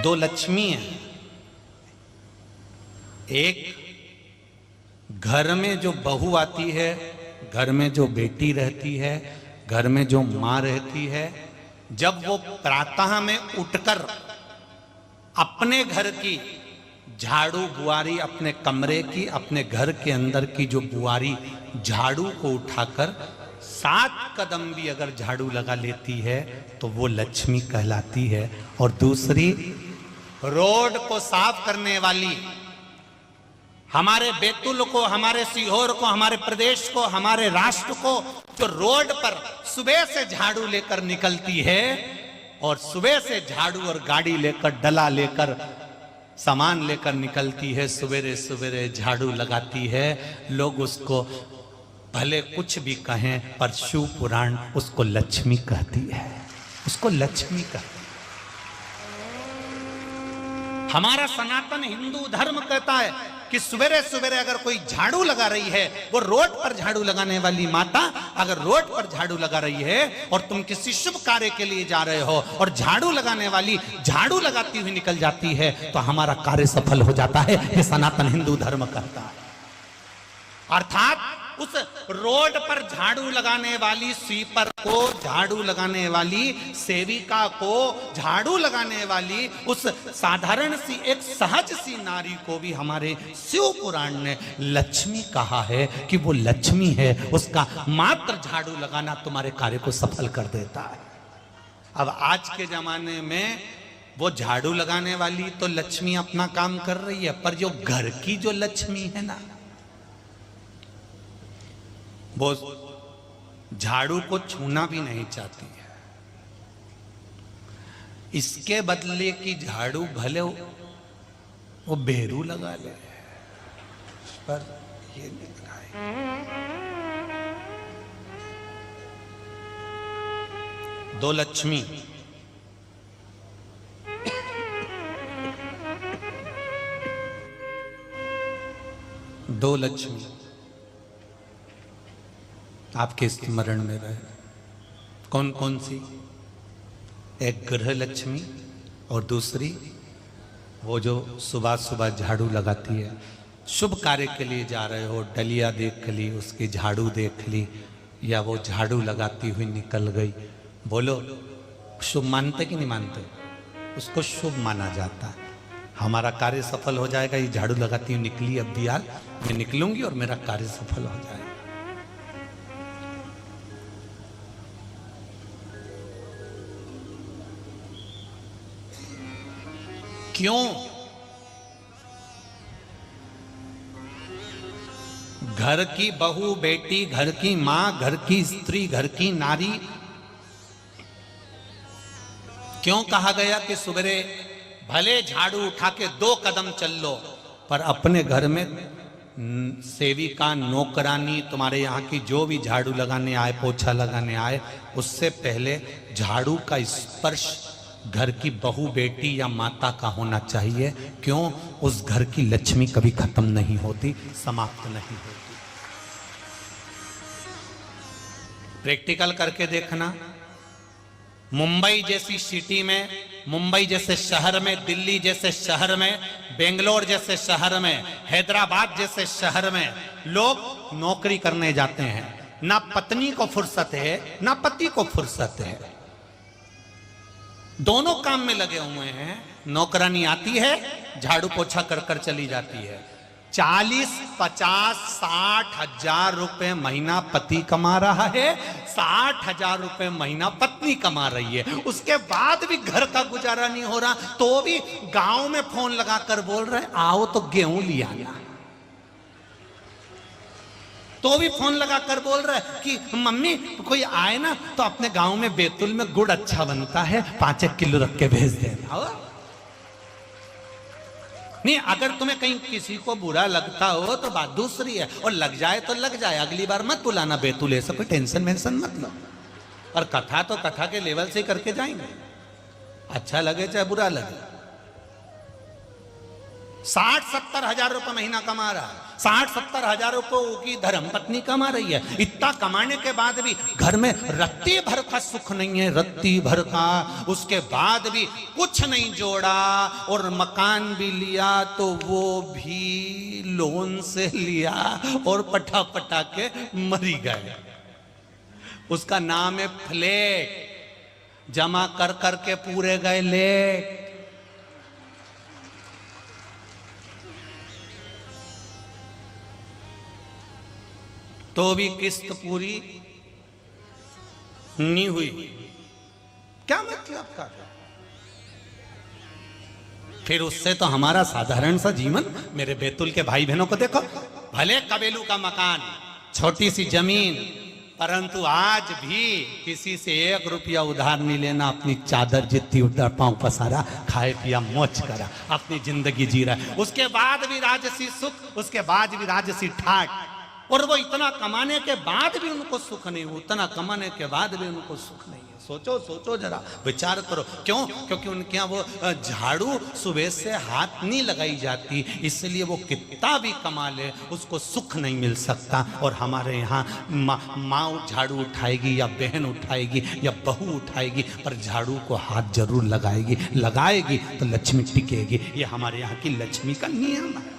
दो लक्ष्मी हैं। एक घर में जो बहू आती है, घर में जो बेटी रहती है, घर में जो मां रहती है, जब वो प्रातः में उठकर अपने घर की झाड़ू बुआरी, अपने कमरे की, अपने घर के अंदर की जो बुआरी झाड़ू को उठाकर 7 कदम भी अगर झाड़ू लगा लेती है तो वो लक्ष्मी कहलाती है। और दूसरी, रोड को साफ करने वाली, हमारे बैतूल को, हमारे सीहोर को, हमारे प्रदेश को, हमारे राष्ट्र को जो रोड पर सुबह से झाड़ू लेकर निकलती है और सुबह से झाड़ू और गाड़ी लेकर, डला लेकर, सामान लेकर निकलती है, सवेरे सवेरे झाड़ू लगाती है, लोग उसको भले कुछ भी कहें पर शिव पुराण उसको लक्ष्मी कहती है, उसको लक्ष्मी कहती है। हमारा सनातन हिंदू धर्म कहता है कि सवेरे सवेरे अगर कोई झाड़ू लगा रही है, वो रोड पर झाड़ू लगाने वाली माता अगर रोड पर झाड़ू लगा रही है और तुम किसी शुभ कार्य के लिए जा रहे हो और झाड़ू लगाने वाली झाड़ू लगाती हुई निकल जाती है तो हमारा कार्य सफल हो जाता है, ये सनातन हिंदू धर्म कहता है। अर्थात उस रोड पर झाड़ू लगाने वाली स्वीपर को, झाड़ू लगाने वाली सेविका को, झाड़ू लगाने वाली उस साधारण सी एक सहज सी नारी को भी हमारे शिव पुराण ने लक्ष्मी कहा है कि वो लक्ष्मी है, उसका मात्र झाड़ू लगाना तुम्हारे कार्य को सफल कर देता है। अब आज के जमाने में वो झाड़ू लगाने वाली तो लक्ष्मी अपना काम कर रही है, पर जो घर की जो लक्ष्मी है ना, वो झाड़ू को छूना भी नहीं चाहती है। इसके बदले की झाड़ू भले वो बेरू लगा ले, पर ये नहीं लगाए। दो लक्ष्मी, दो लक्ष्मी आपके स्मरण में रहे। कौन कौन सी? एक गृह लक्ष्मी और दूसरी वो जो सुबह सुबह झाड़ू लगाती है। शुभ कार्य के लिए जा रहे हो, डलिया देख ली, उसकी झाड़ू देख ली, या वो झाड़ू लगाती हुई निकल गई, बोलो शुभ मानते कि नहीं मानते? उसको शुभ माना जाता है। हमारा कार्य सफल हो जाएगा, ये झाड़ू लगाती हुई निकली, अब भी यार मैं निकलूंगी और मेरा कार्य सफल हो जाएगा। क्यों? घर की बहू, बेटी, घर की मां, घर की स्त्री, घर की नारी, क्यों कहा गया कि सवेरे भले झाड़ू उठा के 2 कदम चल लो, पर अपने घर में सेविका, नौकरानी, तुम्हारे यहाँ की जो भी झाड़ू लगाने आए, पोछा लगाने आए, उससे पहले झाड़ू का स्पर्श घर की बहू, बेटी या माता का होना चाहिए। क्यों? उस घर की लक्ष्मी कभी खत्म नहीं होती, समाप्त नहीं होती। प्रैक्टिकल करके देखना। मुंबई जैसी सिटी में, मुंबई जैसे शहर में, दिल्ली जैसे शहर में, बेंगलोर जैसे शहर में, हैदराबाद जैसे शहर में लोग नौकरी करने जाते हैं। ना पत्नी को फुर्सत है, ना पति को फुर्सत है, दोनों काम में लगे हुए हैं। नौकरानी आती है, झाड़ू पोछा कर कर चली जाती है। 40, 50, 60 हजार रुपए महीना पति कमा रहा है, 60 हजार रुपए महीना पत्नी कमा रही है। उसके बाद भी घर का गुजारा नहीं हो रहा, तो भी गांव में फोन लगाकर बोल रहे आओ तो गेहूं लिया आना, तो भी फोन लगाकर बोल रहा है कि मम्मी कोई आए ना तो अपने गांव में बैतूल में गुड़ अच्छा बनता है, 5-1 किलो रख के भेज देना। नहीं, अगर तुम्हें कहीं किसी को बुरा लगता हो तो बात दूसरी है, और लग जाए तो लग जाए, अगली बार मत बुलाना बैतूल, ऐसा कोई टेंशन वेंशन मत लो। और कथा तो कथा के लेवल से ही करके जाएंगे, अच्छा लगे चाहे बुरा लगे। 60-70 हजार रुपए महीना कमा रहा है, 60-70 हजार रुपए की धर्म पत्नी कमा रही है। इतना कमाने के बाद भी घर में रत्ती भर का सुख नहीं है, रत्ती भर का। उसके बाद भी कुछ नहीं जोड़ा और मकान भी लिया तो वो भी लोन से लिया और पटा पटा के मरी गए। उसका नाम है फ्लैट, जमा कर कर के पूरे गए लेट। तो भी किस्त पूरी नहीं हुई। क्या मतलब का? फिर उससे तो हमारा साधारण सा जीवन, मेरे बैतूल के भाई बहनों को देखो, भले कबेलू का मकान, छोटी सी जमीन, परंतु आज भी किसी से 1 रुपया उधार नहीं लेना, अपनी चादर जितनी उधर पांव पसारा, खाए पिया मौज करा, अपनी जिंदगी जी रहा है। उसके बाद भी राजसी सुख, उसके बाद भी राजसी ठाट। और वो इतना कमाने के बाद भी उनको सुख नहीं, उतना कमाने के बाद भी उनको सुख नहीं है। सोचो सोचो जरा, विचार करो। क्यों? क्योंकि उनके यहाँ वो झाड़ू सुबह से हाथ नहीं लगाई जाती, इसलिए वो कितना भी कमा ले उसको सुख नहीं मिल सकता। और हमारे यहाँ माँ झाड़ू उठाएगी या बहन उठाएगी या बहू उठाएगी, पर झाड़ू को हाथ जरूर लगाएगी, लगाएगी तो लक्ष्मी टिकेगी। ये हमारे यहाँ की लक्ष्मी का नियम है।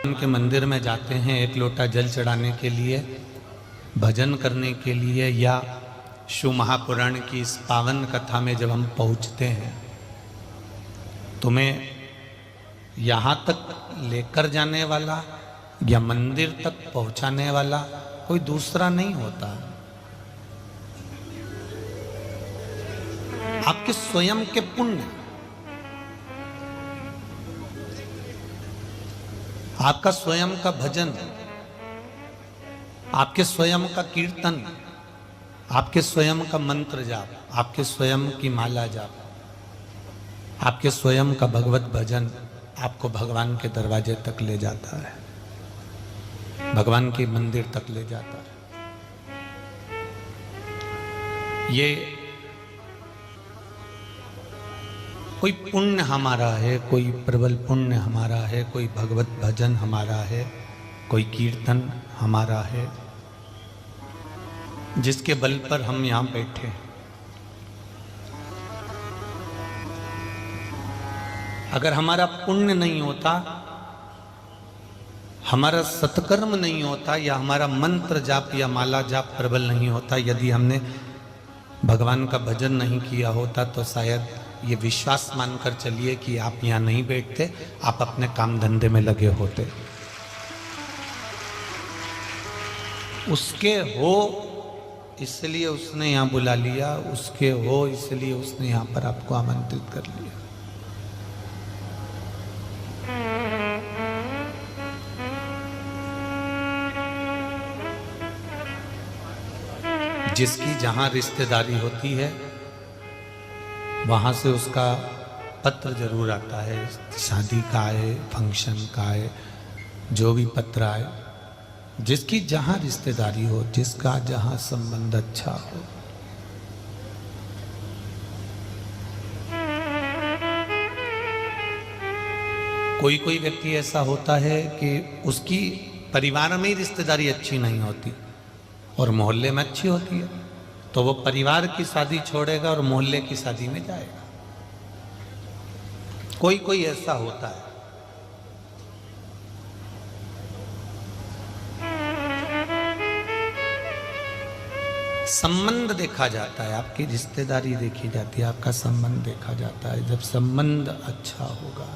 उनके मंदिर में जाते हैं 1 लोटा जल चढ़ाने के लिए, भजन करने के लिए, या शिव महापुराण की इस पावन कथा में जब हम पहुंचते हैं, तुम्हें यहाँ तक लेकर जाने वाला या मंदिर तक पहुंचाने वाला कोई दूसरा नहीं होता। आपके स्वयं के पुण्य, आपका स्वयं का भजन, आपके स्वयं का कीर्तन, आपके स्वयं का मंत्र जाप, आपके स्वयं की माला जाप, आपके स्वयं का भगवत भजन आपको भगवान के दरवाजे तक ले जाता है, भगवान के मंदिर तक ले जाता है। ये कोई पुण्य हमारा है, कोई प्रबल पुण्य हमारा है, कोई भगवत भजन हमारा है, कोई कीर्तन हमारा है, जिसके बल पर हम यहाँ बैठे हैं। अगर हमारा पुण्य नहीं होता, हमारा सत्कर्म नहीं होता, या हमारा मंत्र जाप या माला जाप प्रबल नहीं होता, यदि हमने भगवान का भजन नहीं किया होता, तो शायद ये विश्वास मानकर चलिए कि आप यहाँ नहीं बैठते, आप अपने काम धंधे में लगे होते। उसके हो इसलिए उसने यहाँ बुला लिया, उसके हो इसलिए उसने यहाँ पर आपको आमंत्रित कर लिया। जिसकी जहां रिश्तेदारी होती है वहां से उसका पत्र जरूर आता है, शादी का आए, फंक्शन का आए, जो भी पत्र आए, जिसकी जहां रिश्तेदारी हो, जिसका जहां संबंध अच्छा हो। कोई कोई व्यक्ति ऐसा होता है कि उसकी परिवार में ही रिश्तेदारी अच्छी नहीं होती और मोहल्ले में अच्छी होती है, तो वो परिवार की शादी छोड़ेगा और मोहल्ले की शादी में जाएगा। कोई कोई ऐसा होता है। संबंध देखा जाता है, आपकी रिश्तेदारी देखी जाती है, आपका संबंध देखा जाता है। जब संबंध अच्छा होगा,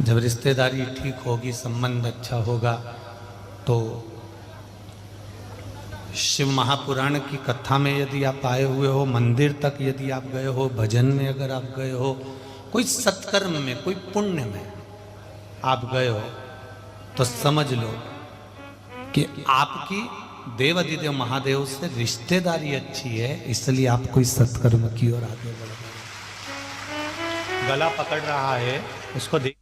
जब रिश्तेदारी ठीक होगी, संबंध अच्छा होगा, तो शिव महापुराण की कथा में यदि आप आए हुए हो, मंदिर तक यदि आप गए हो, भजन में अगर आप गए हो, कोई सत्कर्म में, कोई पुण्य में आप गए हो, तो समझ लो कि आपकी देवाधिदेव महादेव से रिश्तेदारी अच्छी है, इसलिए आप कोई सत्कर्म की ओर आगे बढ़ रहे। गला पकड़ रहा है, उसको देख।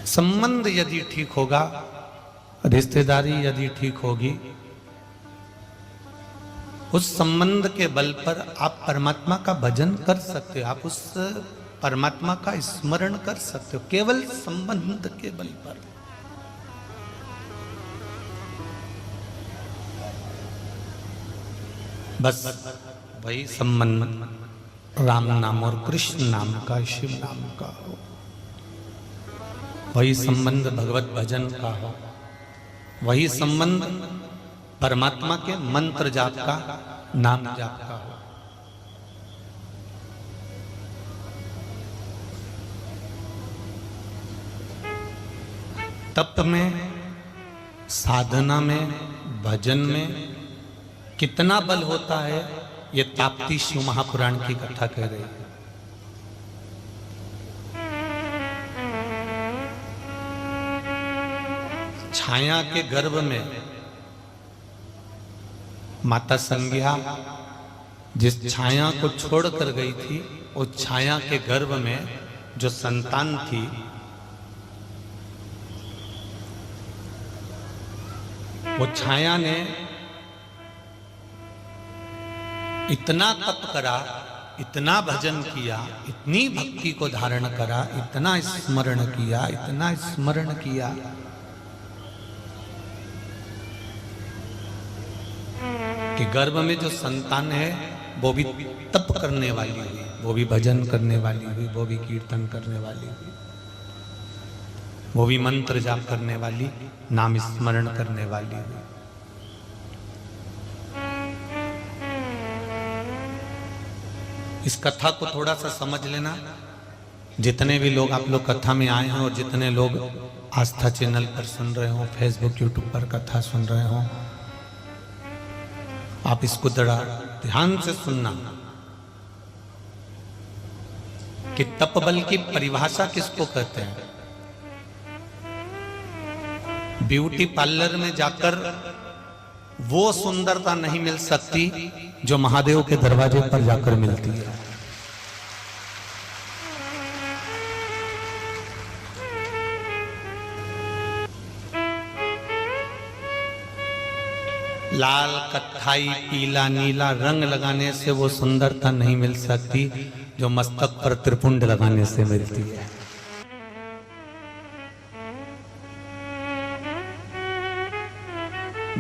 संबंध यदि ठीक होगा, रिश्तेदारी यदि ठीक होगी, उस संबंध के बल पर आप परमात्मा का भजन कर सकते हो, आप उस परमात्मा का स्मरण कर सकते हो केवल संबंध के बल पर। बस वही संबंध राम नाम और कृष्ण नाम का, शिव नाम का हो, वही संबंध भगवत भजन का हो, वही संबंध परमात्मा के मंत्र जाप का, नाम जाप का हो। तप में, साधना में, भजन में कितना बल होता है, ये ताप्ती शिव महापुराण की कथा कह रही है। छाया के गर्भ में माता संज्ञा जिस छाया को छोड़कर गई थी, उस छाया के गर्भ में जो संतान थी, वो छाया ने इतना तप करा, इतना भजन किया, इतनी भक्ति को धारण करा, इतना स्मरण किया, इतना स्मरण किया कि गर्भ में जो संतान है वो भी तप करने वाली हुई, वो भी भजन करने वाली हुई, वो भी कीर्तन करने वाली हुई, वो भी मंत्र जाप करने वाली, नाम स्मरण करने वाली हुई। इस कथा को थोड़ा सा समझ लेना। जितने भी लोग आप लोग कथा में आए हैं और जितने लोग आस्था चैनल पर सुन रहे हो, फेसबुक यूट्यूब पर कथा सुन रहे हो, आप इसको जरा ध्यान से सुनना कि तप बल की परिभाषा किसको कहते हैं। ब्यूटी पार्लर में जाकर वो सुंदरता नहीं मिल सकती जो महादेव के दरवाजे पर जाकर मिलती है। लाल, कत्थाई, पीला, नीला रंग लगाने से वो सुंदरता नहीं मिल सकती जो मस्तक पर त्रिपुंड लगाने से मिलती है।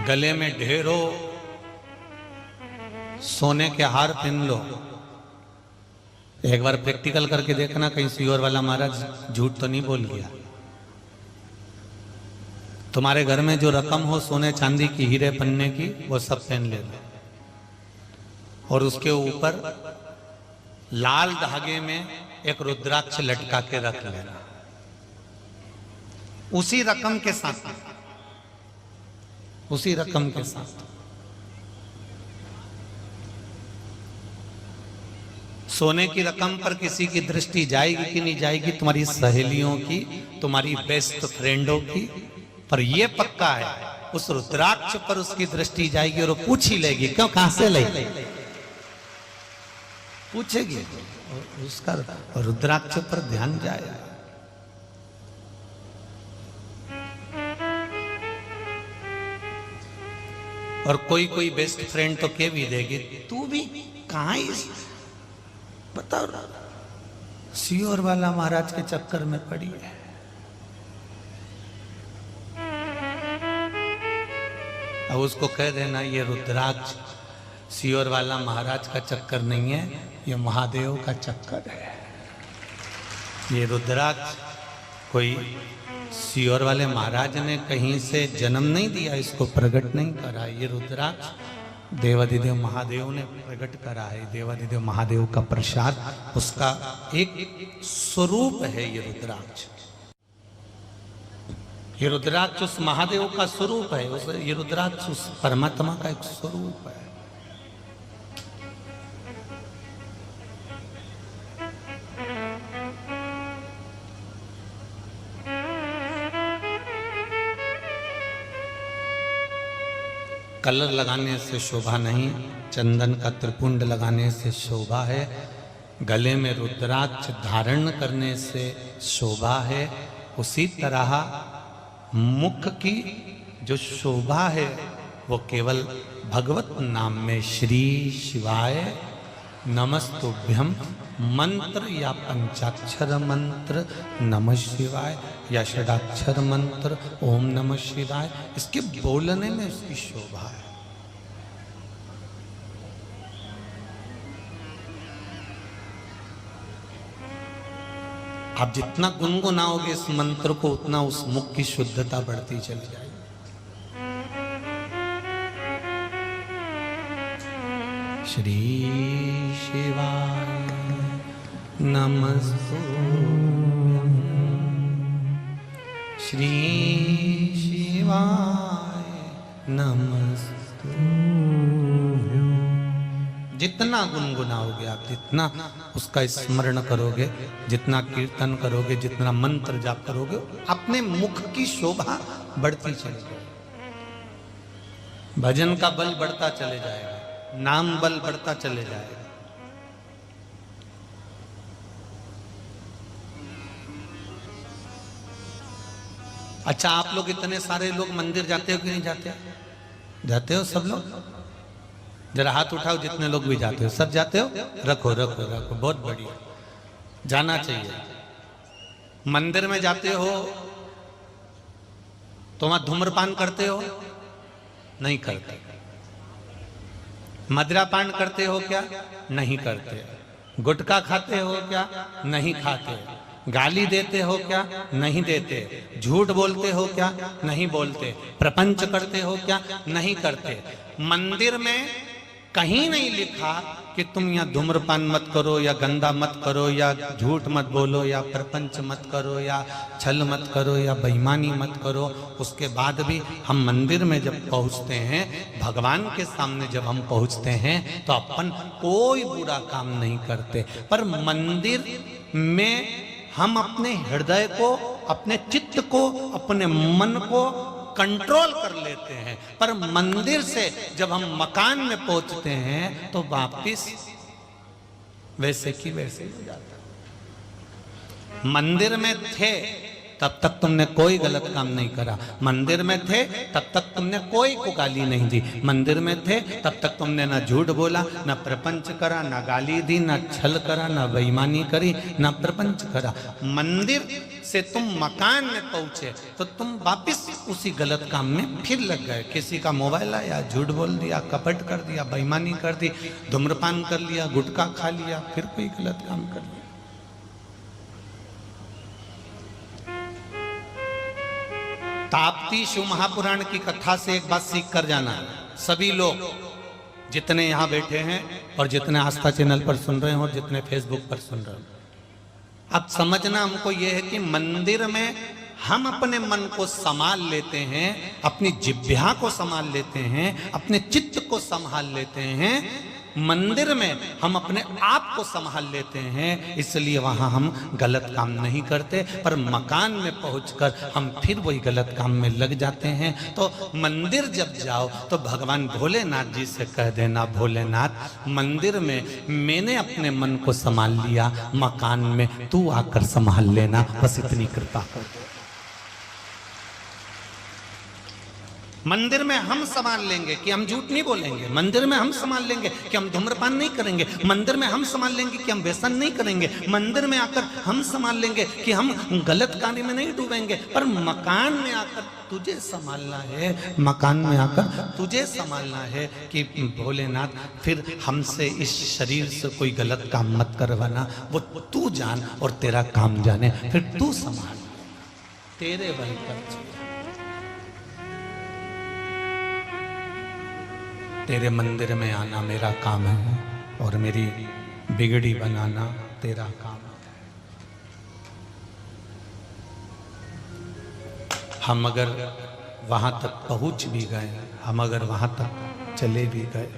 गले में ढेरों सोने के हार पहन लो, एक बार प्रैक्टिकल करके देखना कहीं सीहोर वाला महाराज झूठ तो नहीं बोल गया। तुम्हारे घर में जो रकम हो सोने चांदी की, हीरे पन्ने की, वो सब पहन लेना और उसके ऊपर लाल धागे में एक रुद्राक्ष लटका के रख लेना। उसी रकम के साथ, उसी रकम के साथ सोने की रकम पर किसी की दृष्टि जाएगी कि नहीं जाएगी, तुम्हारी सहेलियों की, तुम्हारी बेस्ट फ्रेंडों की, पर यह पक्का है उस रुद्राक्ष पर उसकी दृष्टि जाएगी और वो पूछ ही लेगी, क्यों, कहां से ले, पूछेगी, उसका रुद्राक्ष पर ध्यान जाएगा। और कोई कोई बेस्ट फ्रेंड तो कह भी देगी, तू भी कहां बताओ, सीहोर वाला महाराज के चक्कर में पड़ी है। अब उसको कह देना ये रुद्राक्ष सीहोर वाला महाराज का चक्कर नहीं है, ये महादेव का चक्कर है। ये रुद्राक्ष कोई सीहोर वाले महाराज ने कहीं से जन्म नहीं दिया, इसको प्रकट नहीं करा। ये रुद्राक्ष देवाधिदेव महादेव ने प्रकट करा है। देवाधिदेव महादेव का प्रसाद, उसका एक स्वरूप है ये रुद्राक्ष। ये रुद्राक्ष उस महादेव का स्वरूप है, ये रुद्राक्ष उस परमात्मा का एक स्वरूप है। कलर लगाने से शोभा नहीं, चंदन का त्रिपुंड लगाने से शोभा है। गले में रुद्राक्ष धारण करने से शोभा है। उसी तरह मुख की जो शोभा है वो केवल भगवत नाम में श्री शिवाय नमस्तुभ्यम मंत्र या पंचाक्षर मंत्र नमः शिवाय या षडाक्षर मंत्र ओम नमः शिवाय, इसके बोलने में उसकी शोभा है। आप जितना गुनगुनाओगे इस मंत्र को उतना उस मुख की शुद्धता बढ़ती चली जाएगी। श्री शिवाय नमस्तुभ्यं, श्री शिवाय नमस्तुभ्यं। जितना गुनगुनाओगे आप, जितना उसका स्मरण करोगे, जितना कीर्तन करोगे, जितना मंत्र जाप करोगे, अपने मुख की शोभा बढ़ती चलेगी। भजन का बल बढ़ता चले जाएगा, नाम बल बढ़ता चले जाएगा। अच्छा, आप लोग इतने सारे लोग मंदिर जाते हो कि नहीं जाते? जाते हो सब लोग? जरा हाथ उठाओ जितने लोग भी जाते हो। सब जाते हो? रखो रखो रखो, बहुत बढ़िया, जाना चाहिए। मंदिर में जाते हो तो वहां धूम्रपान करते हो? नहीं करते। मदिरापान करते हो क्या? नहीं करते। गुटखा खाते हो क्या? नहीं खाते। गाली देते हो क्या? नहीं देते। झूठ बोलते हो क्या? नहीं बोलते। प्रपंच करते हो क्या? नहीं करते। मंदिर में कहीं नहीं लिखा कि तुम यहाँ धूम्रपान मत करो या गंदा मत करो या झूठ मत बोलो या प्रपंच मत करो या छल मत करो या बेईमानी मत करो। उसके बाद भी हम मंदिर में जब पहुँचते हैं, भगवान के सामने जब हम पहुँचते हैं तो अपन कोई बुरा काम नहीं करते। पर मंदिर में हम अपने हृदय को, अपने चित्त को, अपने मन को कंट्रोल कर लेते हैं। पर मंदिर से जब हम मकान में पहुंचते हैं तो वापिस वैसे की वैसे हो जाता है। मंदिर में थे तब तक तुमने कोई गलत काम नहीं करा। मंदिर में थे तब तक तुमने कोई को गाली नहीं दी। मंदिर में थे तब तक तुमने ना झूठ बोला, ना प्रपंच करा, ना गाली दी, ना छल करा, ना बेईमानी करी, ना प्रपंच करा। मंदिर से तुम मकान में पहुंचे तो तुम वापिस उसी गलत काम में फिर लग गए। किसी का मोबाइल आया, झूठ बोल दिया, कपट कर दिया, बेईमानी कर दी, धूम्रपान कर लिया, गुटखा खा लिया, फिर कोई गलत काम कर लिया। ताप्ती शिव महापुराण की कथा से एक बात सीख कर जाना, सभी लोग जितने यहाँ बैठे हैं और जितने आस्था चैनल पर सुन रहे हैं और जितने फेसबुक पर सुन रहे हैं, अब समझना हमको यह है कि मंदिर में हम अपने मन को संभाल लेते हैं, अपनी जिह्वा को संभाल लेते हैं, अपने चित्त को संभाल लेते हैं। मंदिर में हम अपने आप को संभाल लेते हैं, इसलिए वहां हम गलत काम नहीं करते। पर मकान में पहुंचकर हम फिर वही गलत काम में लग जाते हैं। तो मंदिर जब जाओ तो भगवान भोलेनाथ जी से कह देना, भोलेनाथ मंदिर में मैंने अपने मन को संभाल लिया, मकान में तू आकर संभाल लेना, बस इतनी कृपा कर। मंदिर में हम संभाल लेंगे कि हम झूठ नहीं बोलेंगे। मंदिर में हम संभाल लेंगे कि हम धूम्रपान नहीं करेंगे। मंदिर में हम संभाल लेंगे कि हम व्यसन नहीं करेंगे। मंदिर में आकर हम संभाल लेंगे कि हम गलत कार्य में नहीं डूबेंगे। पर मकान में आकर तुझे संभालना है, मकान में आकर तुझे संभालना है कि भोलेनाथ फिर हमसे इस शरीर से कोई गलत काम मत करवाना, वो तू जान और तेरा काम जाने, फिर तू संभाल, तेरे बल पर तेरे मंदिर में आना मेरा काम है और मेरी बिगड़ी बनाना तेरा काम है। हम अगर वहां तक पहुंच भी गए, हम अगर वहां तक चले भी गए,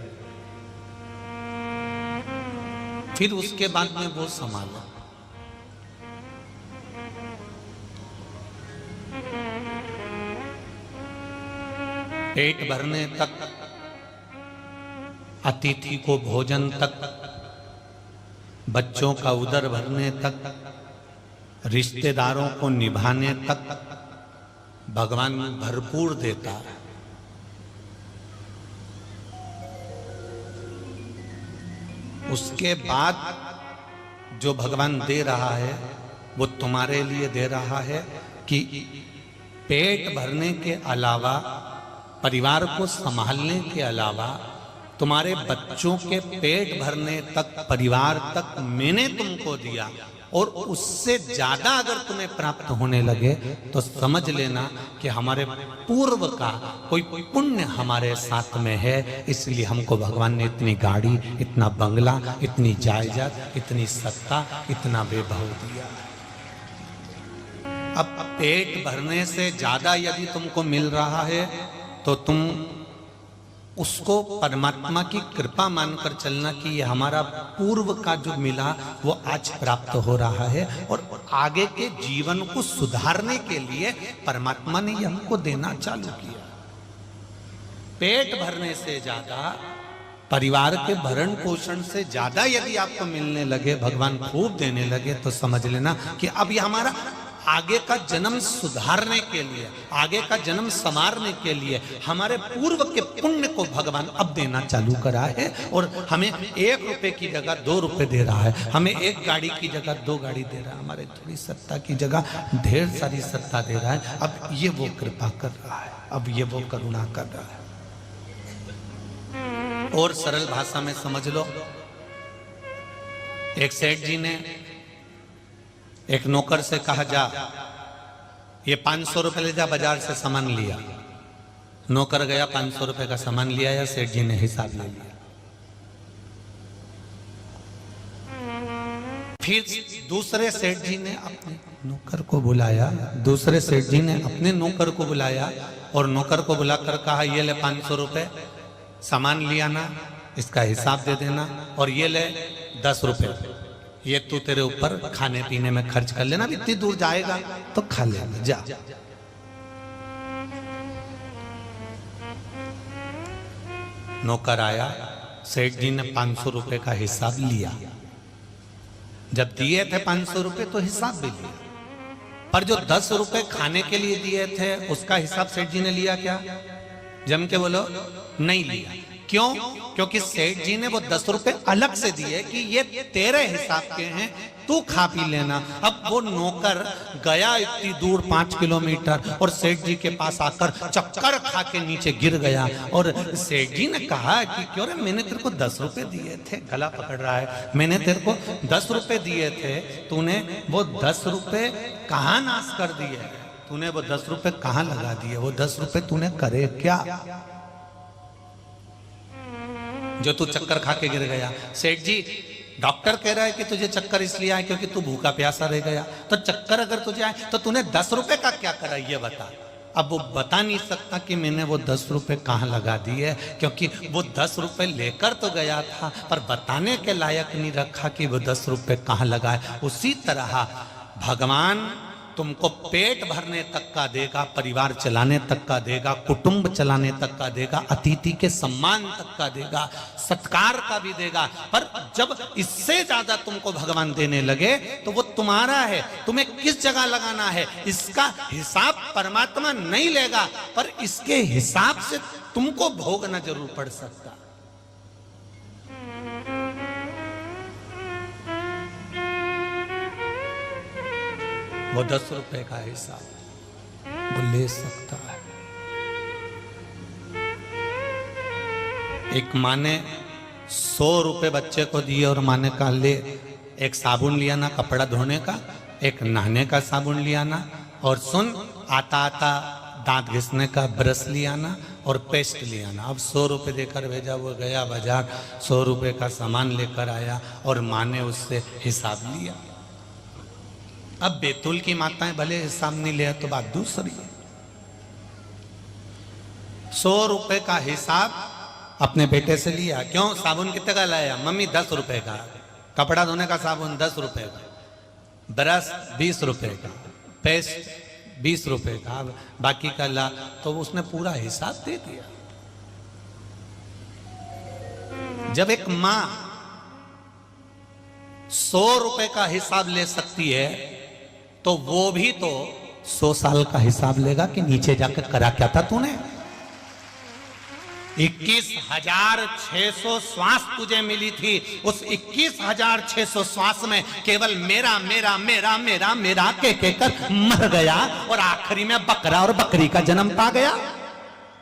फिर उसके बाद में वो संभाला। पेट भरने तक, अतिथि को भोजन तक, बच्चों का उदर भरने तक, रिश्तेदारों को निभाने तक भगवान भरपूर देता है। उसके बाद जो भगवान दे रहा है वो तुम्हारे लिए दे रहा है कि पेट भरने के अलावा, परिवार को संभालने के अलावा, तुम्हारे बच्चों के पेट भरने तक, परिवार तक मैंने तुमको दिया, और उससे ज्यादा अगर तुम्हें प्राप्त होने लगे तो समझ लेना कि हमारे पूर्व का कोई पुण्य हमारे साथ में है, इसलिए हमको भगवान ने इतनी गाड़ी, इतना बंगला, इतनी जायदाद, इतनी सत्ता, इतना वैभव दिया। अब पेट भरने से ज्यादा यदि तुमको मिल रहा है तो तुम उसको परमात्मा की कृपा मानकर चलना कि ये हमारा पूर्व का जो मिला वो आज प्राप्त हो रहा है, और आगे के जीवन को सुधारने के लिए परमात्मा ने ये हमको देना चालू किया। पेट भरने से ज्यादा, परिवार के भरण पोषण से ज्यादा यदि आपको मिलने लगे, भगवान खूब देने लगे, तो समझ लेना कि अब ये हमारा आगे का जन्म सुधारने के लिए, आगे का जन्म संवारने के लिए हमारे पूर्व के पुण्य को भगवान अब देना चालू करा है, और हमें 1 रुपए की जगह 2 रुपए दे रहा है, हमें 1 गाड़ी की जगह 2 गाड़ी दे रहा है, हमारे थोड़ी सत्ता की जगह ढेर सारी सत्ता दे रहा है। अब ये वो कृपा कर रहा है, अब ये वो करुणा कर रहा है। और सरल भाषा में समझ लो, एक सेठ जी ने एक नौकर से कहा, जा ये 500 रुपए ले जा, बाजार से सामान लिया। नौकर गया, 500 रुपए का सामान लिया, या सेठ जी ने हिसाब ले लिया। फिर दूसरे सेठ जी ने अपने नौकर को बुलाया, दूसरे सेठ जी ने अपने नौकर को बुलाया, और नौकर को बुलाकर कहा, ये ले 500 रुपए, सामान लिया ना, इसका हिसाब दे देना, और ये ले 10 रुपए, ये तू तेरे ऊपर खाने पीने में खर्च कर लेना, इतनी दूर जाएगा तो खा लेना, जा। नौकर आया, सेठ जी ने 500 रुपए का हिसाब लिया। जब दिए थे 500 रुपए तो हिसाब भी लिया, पर जो 10 रुपए खाने के लिए दिए थे उसका हिसाब सेठ जी ने लिया क्या? जम के बोलो, नहीं लिया। क्यों? क्योंकि सेठ जी ने वो 10 रुपए अलग से दिए कि ये तेरे हिसाब के हैं, तू खा पी लेना। अब वो नौकर गया इतनी दूर 5 किलोमीटर, और सेठ जी के पास आकर चक्कर खा के नीचे गिर गया, और सेठ जी ने कहा कि क्यों रे, मैंने तेरे को 10 रुपए दिए थे, गला पकड़ रहा है, मैंने तेरे को 10 रुपए दिए थे, तूने वो 10 रुपए कहाँ नाश कर दिए, तूने वो 10 रुपए कहाँ लगा दिए, वो 10 रुपए तूने करे क्या जो तू चक्कर खा के गिर गया? सेठ जी, डॉक्टर कह रहा है कि तुझे चक्कर इसलिए आए क्योंकि तू भूखा प्यासा रह गया, तो चक्कर अगर तुझे आए तो तूने 10 रुपए का क्या करा, ये बता। अब वो बता नहीं सकता कि मैंने वो 10 रुपए कहाँ लगा दिए, क्योंकि वो 10 रुपए लेकर तो गया था, पर बताने के लायक नहीं रखा कि वो 10 रुपए कहाँ लगाए। उसी तरह भगवान तुमको पेट भरने तक का देगा, परिवार चलाने तक का देगा, कुटुंब चलाने तक का देगा, अतिथि के सम्मान तक का देगा, सत्कार का भी देगा। पर जब इससे ज्यादा तुमको भगवान देने लगे तो वो तुम्हारा है, तुम्हें किस जगह लगाना है इसका हिसाब परमात्मा नहीं लेगा, पर इसके हिसाब से तुमको भोगना जरूर पड़ सकता। वो 10 रुपए का हिसाब वो ले सकता है। एक माँ ने 100 रुपए बच्चे को दिए, और माँ ने कहा, ले, एक साबुन लिया ना कपड़ा धोने का, एक नहाने का साबुन लिया ना, और सुन, आता आता दांत घिसने का ब्रश लिया ना, और पेस्ट लिया ना। अब 100 रुपए देकर भेजा, वो गया बाजार, 100 रुपए का सामान लेकर आया, और माँ ने उससे हिसाब लिया। अब बैतूल की माताएं भले हिसाब नहीं ले तो बात दूसरी है। 100 रुपए का हिसाब अपने बेटे से लिया। क्यों? साबुन कितने का लाया? मम्मी 10 रुपए का। कपड़ा धोने का साबुन 10 रुपए का, ब्रश 20 रुपए का, पेस्ट 20 रुपए का, बाकी का ला। तो उसने पूरा हिसाब दे दिया। जब एक मां 100 रुपए का हिसाब ले सकती है तो वो भी तो 100 साल का हिसाब लेगा कि नीचे जाकर करा क्या था तूने। 21,600 श्वास तुझे मिली थी, उस 21,600 श्वास में केवल मेरा मेरा मेरा मेरा मेरा के कर मर गया और आखिरी में बकरा और बकरी का जन्म पा गया।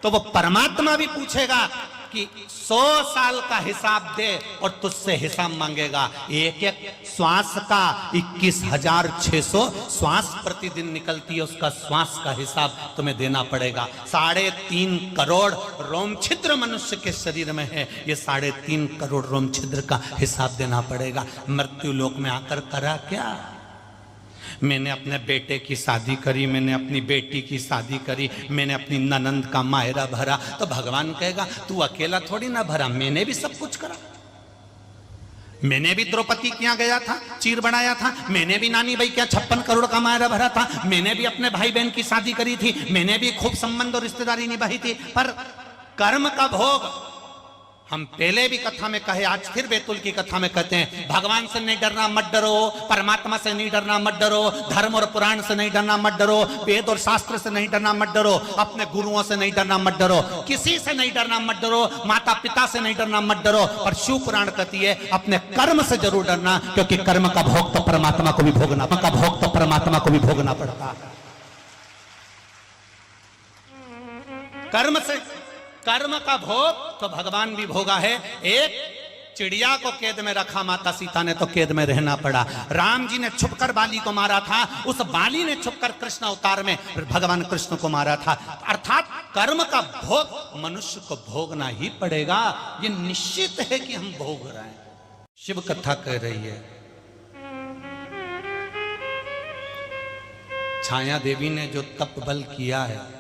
तो वो परमात्मा भी पूछेगा कि 100 साल का हिसाब दे और तुझसे हिसाब मांगेगा। एक एक श्वास का 21,600 श्वास प्रतिदिन निकलती है, उसका श्वास का हिसाब तुम्हें देना पड़ेगा। 3.5 करोड़ रोम छिद्र मनुष्य के शरीर में है, ये 3.5 करोड़ रोम छिद्र का हिसाब देना पड़ेगा। मृत्यु लोक में आकर करा क्या? मैंने अपने बेटे की शादी करी, मैंने अपनी बेटी की शादी करी, मैंने अपनी ननंद का मायरा भरा, तो भगवान कहेगा तू अकेला थोड़ी ना भरा, मैंने भी सब कुछ करा। मैंने भी द्रौपदी के यहाँ गया था, चीर बनाया था, मैंने भी नानी भाई क्या 56 करोड़ का मायरा भरा था, मैंने भी अपने भाई बहन की शादी करी थी, मैंने भी खूब संबंध और रिश्तेदारी निभाई थी। पर कर्म का भोग हम पहले भी कथा में कहे, आज फिर बैतुल की कथा में कहते हैं, भगवान से नहीं डरना मत डरो, परमात्मा से नहीं डरना मत डरो, धर्म और पुराण से नहीं डरना मत डरो, वेद और शास्त्र से नहीं डरना मत डरो, अपने गुरुओं से नहीं डरना मत डरो, किसी से नहीं डरना मत डरो, माता पिता से नहीं डरना मत डरो। पर शिव पुराण कहती है अपने कर्म से जरूर डरना, क्योंकि कर्म का भोग तो परमात्मा को भी भोगना पड़ता है। कर्म का भोग तो भगवान भी भोगा है। एक चिड़िया को कैद में रखा माता सीता ने, तो कैद में रहना पड़ा। राम जी ने छुपकर बाली को मारा था, उस बाली ने छुपकर कृष्ण अवतार में भगवान कृष्ण को मारा था। अर्थात कर्म का भोग मनुष्य को भोगना ही पड़ेगा, ये निश्चित है कि हम भोग रहे हैं। शिव कथा कह रही है, छाया देवी ने जो तप बल किया है,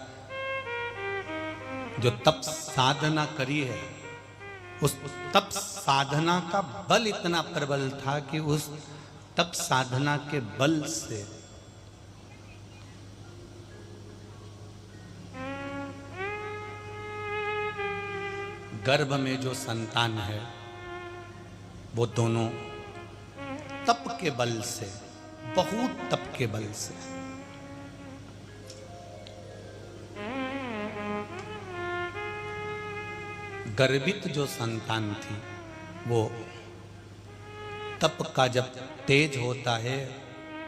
जो तप साधना करी है, उस तप साधना का बल इतना प्रबल था कि उस तप साधना के बल से गर्भ में जो संतान है वो दोनों तप के बल से, बहुत तप के बल से, गर्भित जो संतान थी वो तप का जब तेज होता है,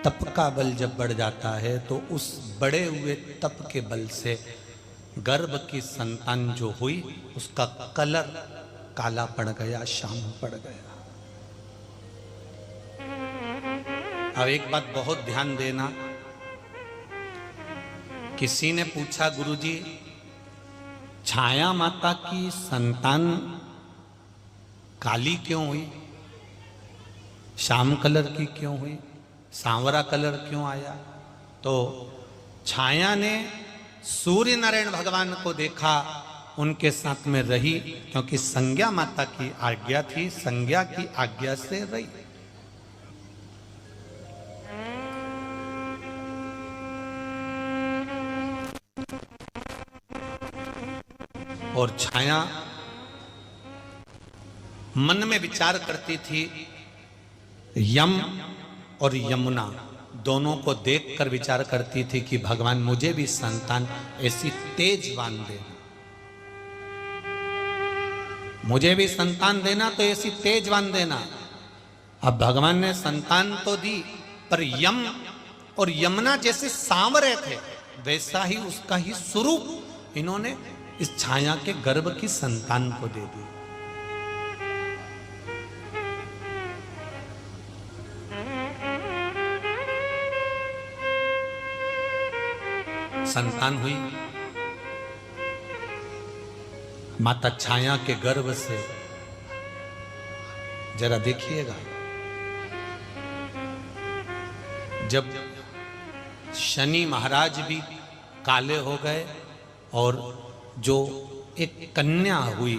तप का बल जब बढ़ जाता है, तो उस बढ़े हुए तप के बल से गर्भ की संतान जो हुई उसका कलर काला पड़ गया, श्याम पड़ गया। अब एक बात बहुत ध्यान देना, किसी ने पूछा गुरुजी छाया माता की संतान काली क्यों हुई, श्याम कलर की क्यों हुई, सांवरा कलर क्यों आया? तो छाया ने सूर्य नारायण भगवान को देखा, उनके साथ में रही, क्योंकि संज्ञा माता की आज्ञा थी, संज्ञा की आज्ञा से रही। और छाया मन में विचार करती थी, यम और यमुना दोनों को देखकर विचार करती थी कि भगवान मुझे भी संतान ऐसी तेजवान देना, मुझे भी संतान देना तो ऐसी तेजवान देना। अब भगवान ने संतान तो दी, पर यम और यमुना जैसे सांवरे थे वैसा ही उसका ही स्वरूप इन्होंने इस छाया के गर्भ की संतान को दे दी। संतान हुई, माता छाया के गर्भ से, जरा देखिएगा, जब शनि महाराज भी काले हो गए और जो एक कन्या हुई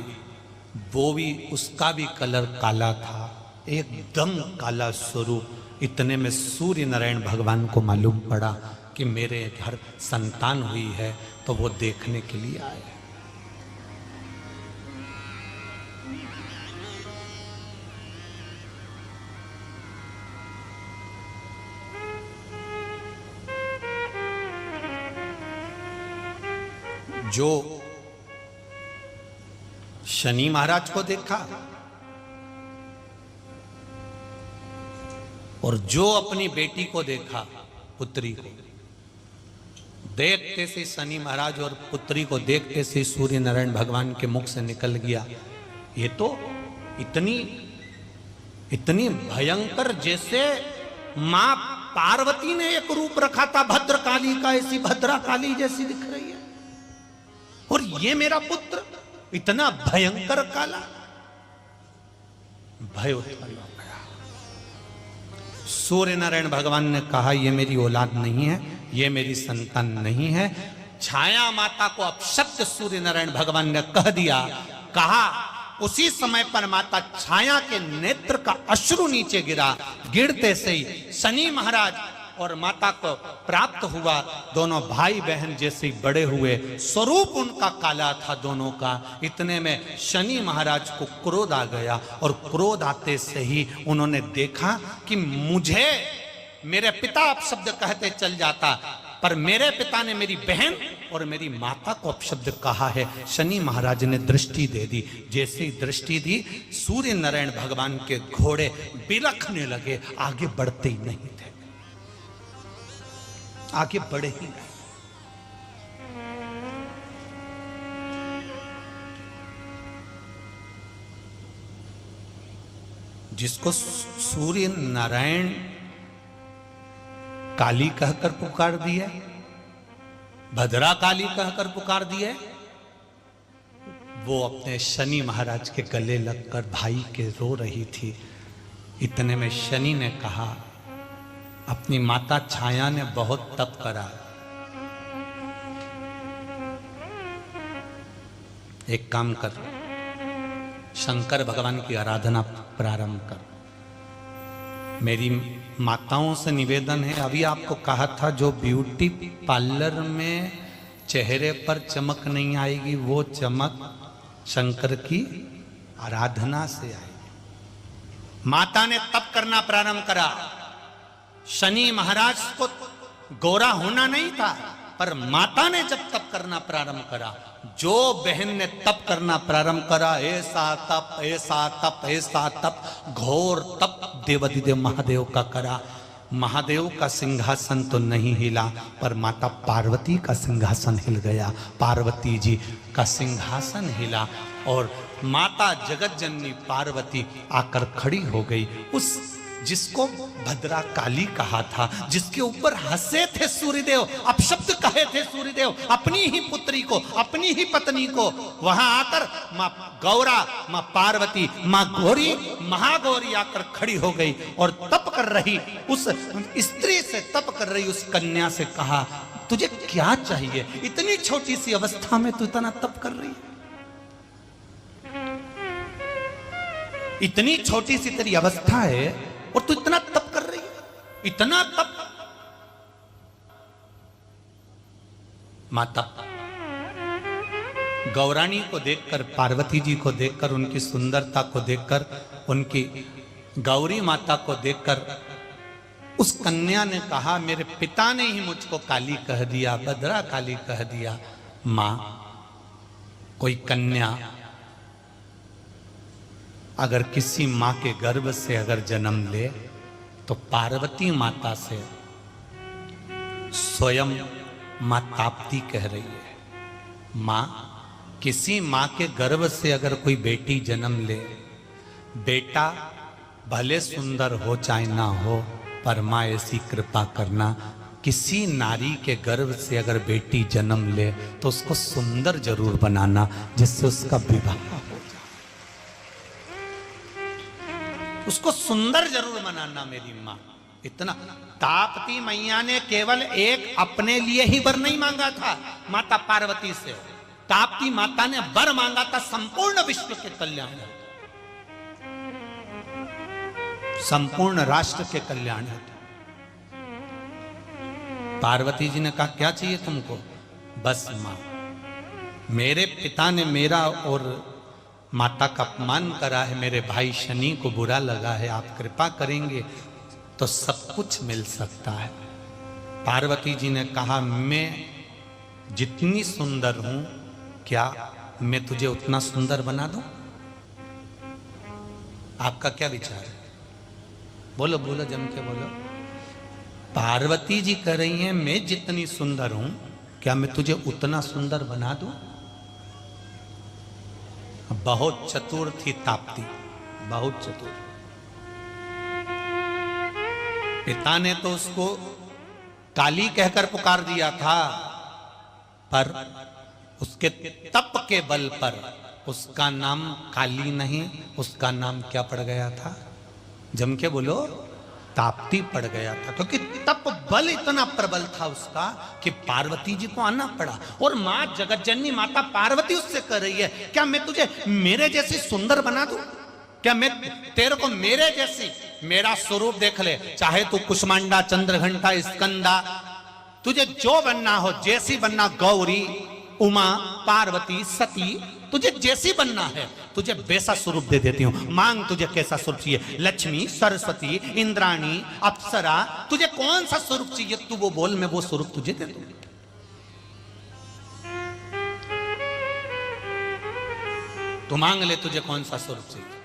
वो भी, उसका भी कलर काला था, एकदम काला स्वरूप। इतने में सूर्य नारायण भगवान को मालूम पड़ा कि मेरे घर संतान हुई है, तो वो देखने के लिए आए। जो शनि महाराज को देखा और जो अपनी बेटी को देखा, पुत्री को, देखते से शनि महाराज और पुत्री को देखते से सूर्य नारायण भगवान के मुख से निकल गया, ये तो इतनी भयंकर, जैसे मां पार्वती ने एक रूप रखा था भद्रकाली का, ऐसी भद्रा काली जैसी दिख रही है। और ये मेरा पुत्र इतना भयंकर काला, भय उत्पन्न हो गया। सूर्य नारायण भगवान ने कहा ये मेरी औलाद नहीं है, ये मेरी संतान नहीं है। छाया माता को अपशब्द सूर्य नारायण भगवान ने कह दिया, कहा। उसी समय पर माता छाया के नेत्र का अश्रु नीचे गिरा। गिरते से ही शनि महाराज और माता को प्राप्त हुआ। दोनों भाई बहन जैसे बड़े हुए, स्वरूप उनका काला था दोनों का। इतने में शनि महाराज को क्रोध आ गया और क्रोध आते से ही उन्होंने देखा कि मुझे मेरे पिता अपशब्द कहते चल जाता, पर मेरे पिता ने मेरी बहन और मेरी माता को अपशब्द कहा है। शनि महाराज ने दृष्टि दे दी। जैसे ही दृष्टि दी, सूर्य नारायण भगवान के घोड़े बिलखने लगे, आगे बढ़ते ही नहीं थे, आगे बढ़े ही नहीं। जिसको सूर्य नारायण काली कहकर पुकार दिए, भद्रा काली कहकर पुकार दिए, वो अपने शनि महाराज के गले लगकर भाई के रो रही थी। इतने में शनि ने कहा, अपनी माता छाया ने बहुत तप करा, एक काम कर, शंकर भगवान की आराधना प्रारंभ कर। मेरी माताओं से निवेदन है, अभी आपको कहा था जो ब्यूटी पार्लर में चेहरे पर चमक नहीं आएगी, वो चमक शंकर की आराधना से आएगी। माता ने तप करना प्रारंभ करा। शनि महाराज को गोरा होना नहीं था, पर माता ने जब तप करना प्रारंभ करा, जो बहन ने तप करना प्रारंभ करा, ऐसा तप, ऐसा तप, ऐसा तप, घोर तप देवाधिदेव महादेव का करा। महादेव का सिंहासन तो नहीं हिला, पर माता पार्वती का सिंहासन हिल गया। पार्वती जी का सिंहासन हिला और माता जगत जननी पार्वती आकर खड़ी हो गई। उस जिसको भद्रा काली कहा था, जिसके ऊपर हंसे थे सूर्यदेव, अपशब्द कहे थे सूर्यदेव अपनी ही पुत्री को, अपनी ही पत्नी को, वहां आकर मां गौरा, मां पार्वती, मां गौरी, महागौरी आकर खड़ी हो गई और तप कर रही उस स्त्री से, तप कर रही उस कन्या से कहा, तुझे क्या चाहिए? इतनी छोटी सी अवस्था में तू इतना तप कर रही है? इतनी छोटी सी तेरी अवस्था है और तू इतना तप कर रही है, इतना तप। माता गौरानी को देखकर, पार्वती जी को देखकर, उनकी सुंदरता को देखकर, उनकी गौरी माता को देखकर उस कन्या ने कहा, मेरे पिता ने ही मुझको काली कह दिया, भद्रा काली कह दिया। मां, कोई कन्या अगर किसी मां के गर्भ से अगर जन्म ले तो पार्वती माता से स्वयं मां ताप्ती कह रही है। मां, किसी मां के गर्भ से अगर कोई बेटी जन्म ले, बेटा भले सुंदर हो चाहे ना हो, पर मां ऐसी कृपा करना, किसी नारी के गर्भ से अगर बेटी जन्म ले तो उसको सुंदर जरूर बनाना, जिससे उसका विवाह हो जाए, उसको सुंदर जरूर बनाना। मेरी मां, इतना ताप्ती मैया ने केवल एक अपने लिए ही वर नहीं मांगा था माता पार्वती से, ताप्ती माता ने वर मांगा था संपूर्ण विश्व के कल्याण, संपूर्ण राष्ट्र के कल्याण। पार्वती जी ने कहा, क्या चाहिए तुमको? बस मां, मेरे पिता ने मेरा और माता का अपमान करा है, मेरे भाई शनि को बुरा लगा है, आप कृपा करेंगे तो सब कुछ मिल सकता है। पार्वती जी ने कहा, मैं जितनी सुंदर हूं, क्या मैं तुझे उतना सुंदर बना दूं? आपका क्या विचार है? बोलो बोलो, जम के बोलो। पार्वती जी कह रही हैं मैं जितनी सुंदर हूं, क्या मैं तुझे उतना सुंदर बना दूं? बहुत चतुर थी ताप्ती, बहुत चतुर। पिता ने तो उसको काली कहकर पुकार दिया था, पर उसके तप के बल पर उसका नाम काली नहीं, उसका नाम क्या पड़ गया था? जम के बोलो, ताप्ती पड़ गया था, क्योंकि तप बल इतना प्रबल था उसका कि पार्वती जी को आना पड़ा। और मां जगत जननी माता पार्वती उससे कह रही है, क्या मैं तुझे मेरे जैसी सुंदर बना दूं? क्या मैं तेरे को मेरे जैसी, मेरा स्वरूप देख ले, चाहे तू कुष्मांडा, चंद्रघंटा, स्कंदा, तुझे जो बनना हो, जैसी बनना, गौरी, उमा, पार्वती, सती, तुझे जैसी बनना है, तुझे वैसा स्वरूप दे देती हूं। मांग तुझे कैसा स्वरूप चाहिए? लक्ष्मी, सरस्वती, इंद्राणी, अप्सरा, तुझे कौन सा स्वरूप चाहिए तू वो बोल, मैं वो स्वरूप तुझे दे दूंगी। तू मांग ले तुझे कौन सा स्वरूप चाहिए।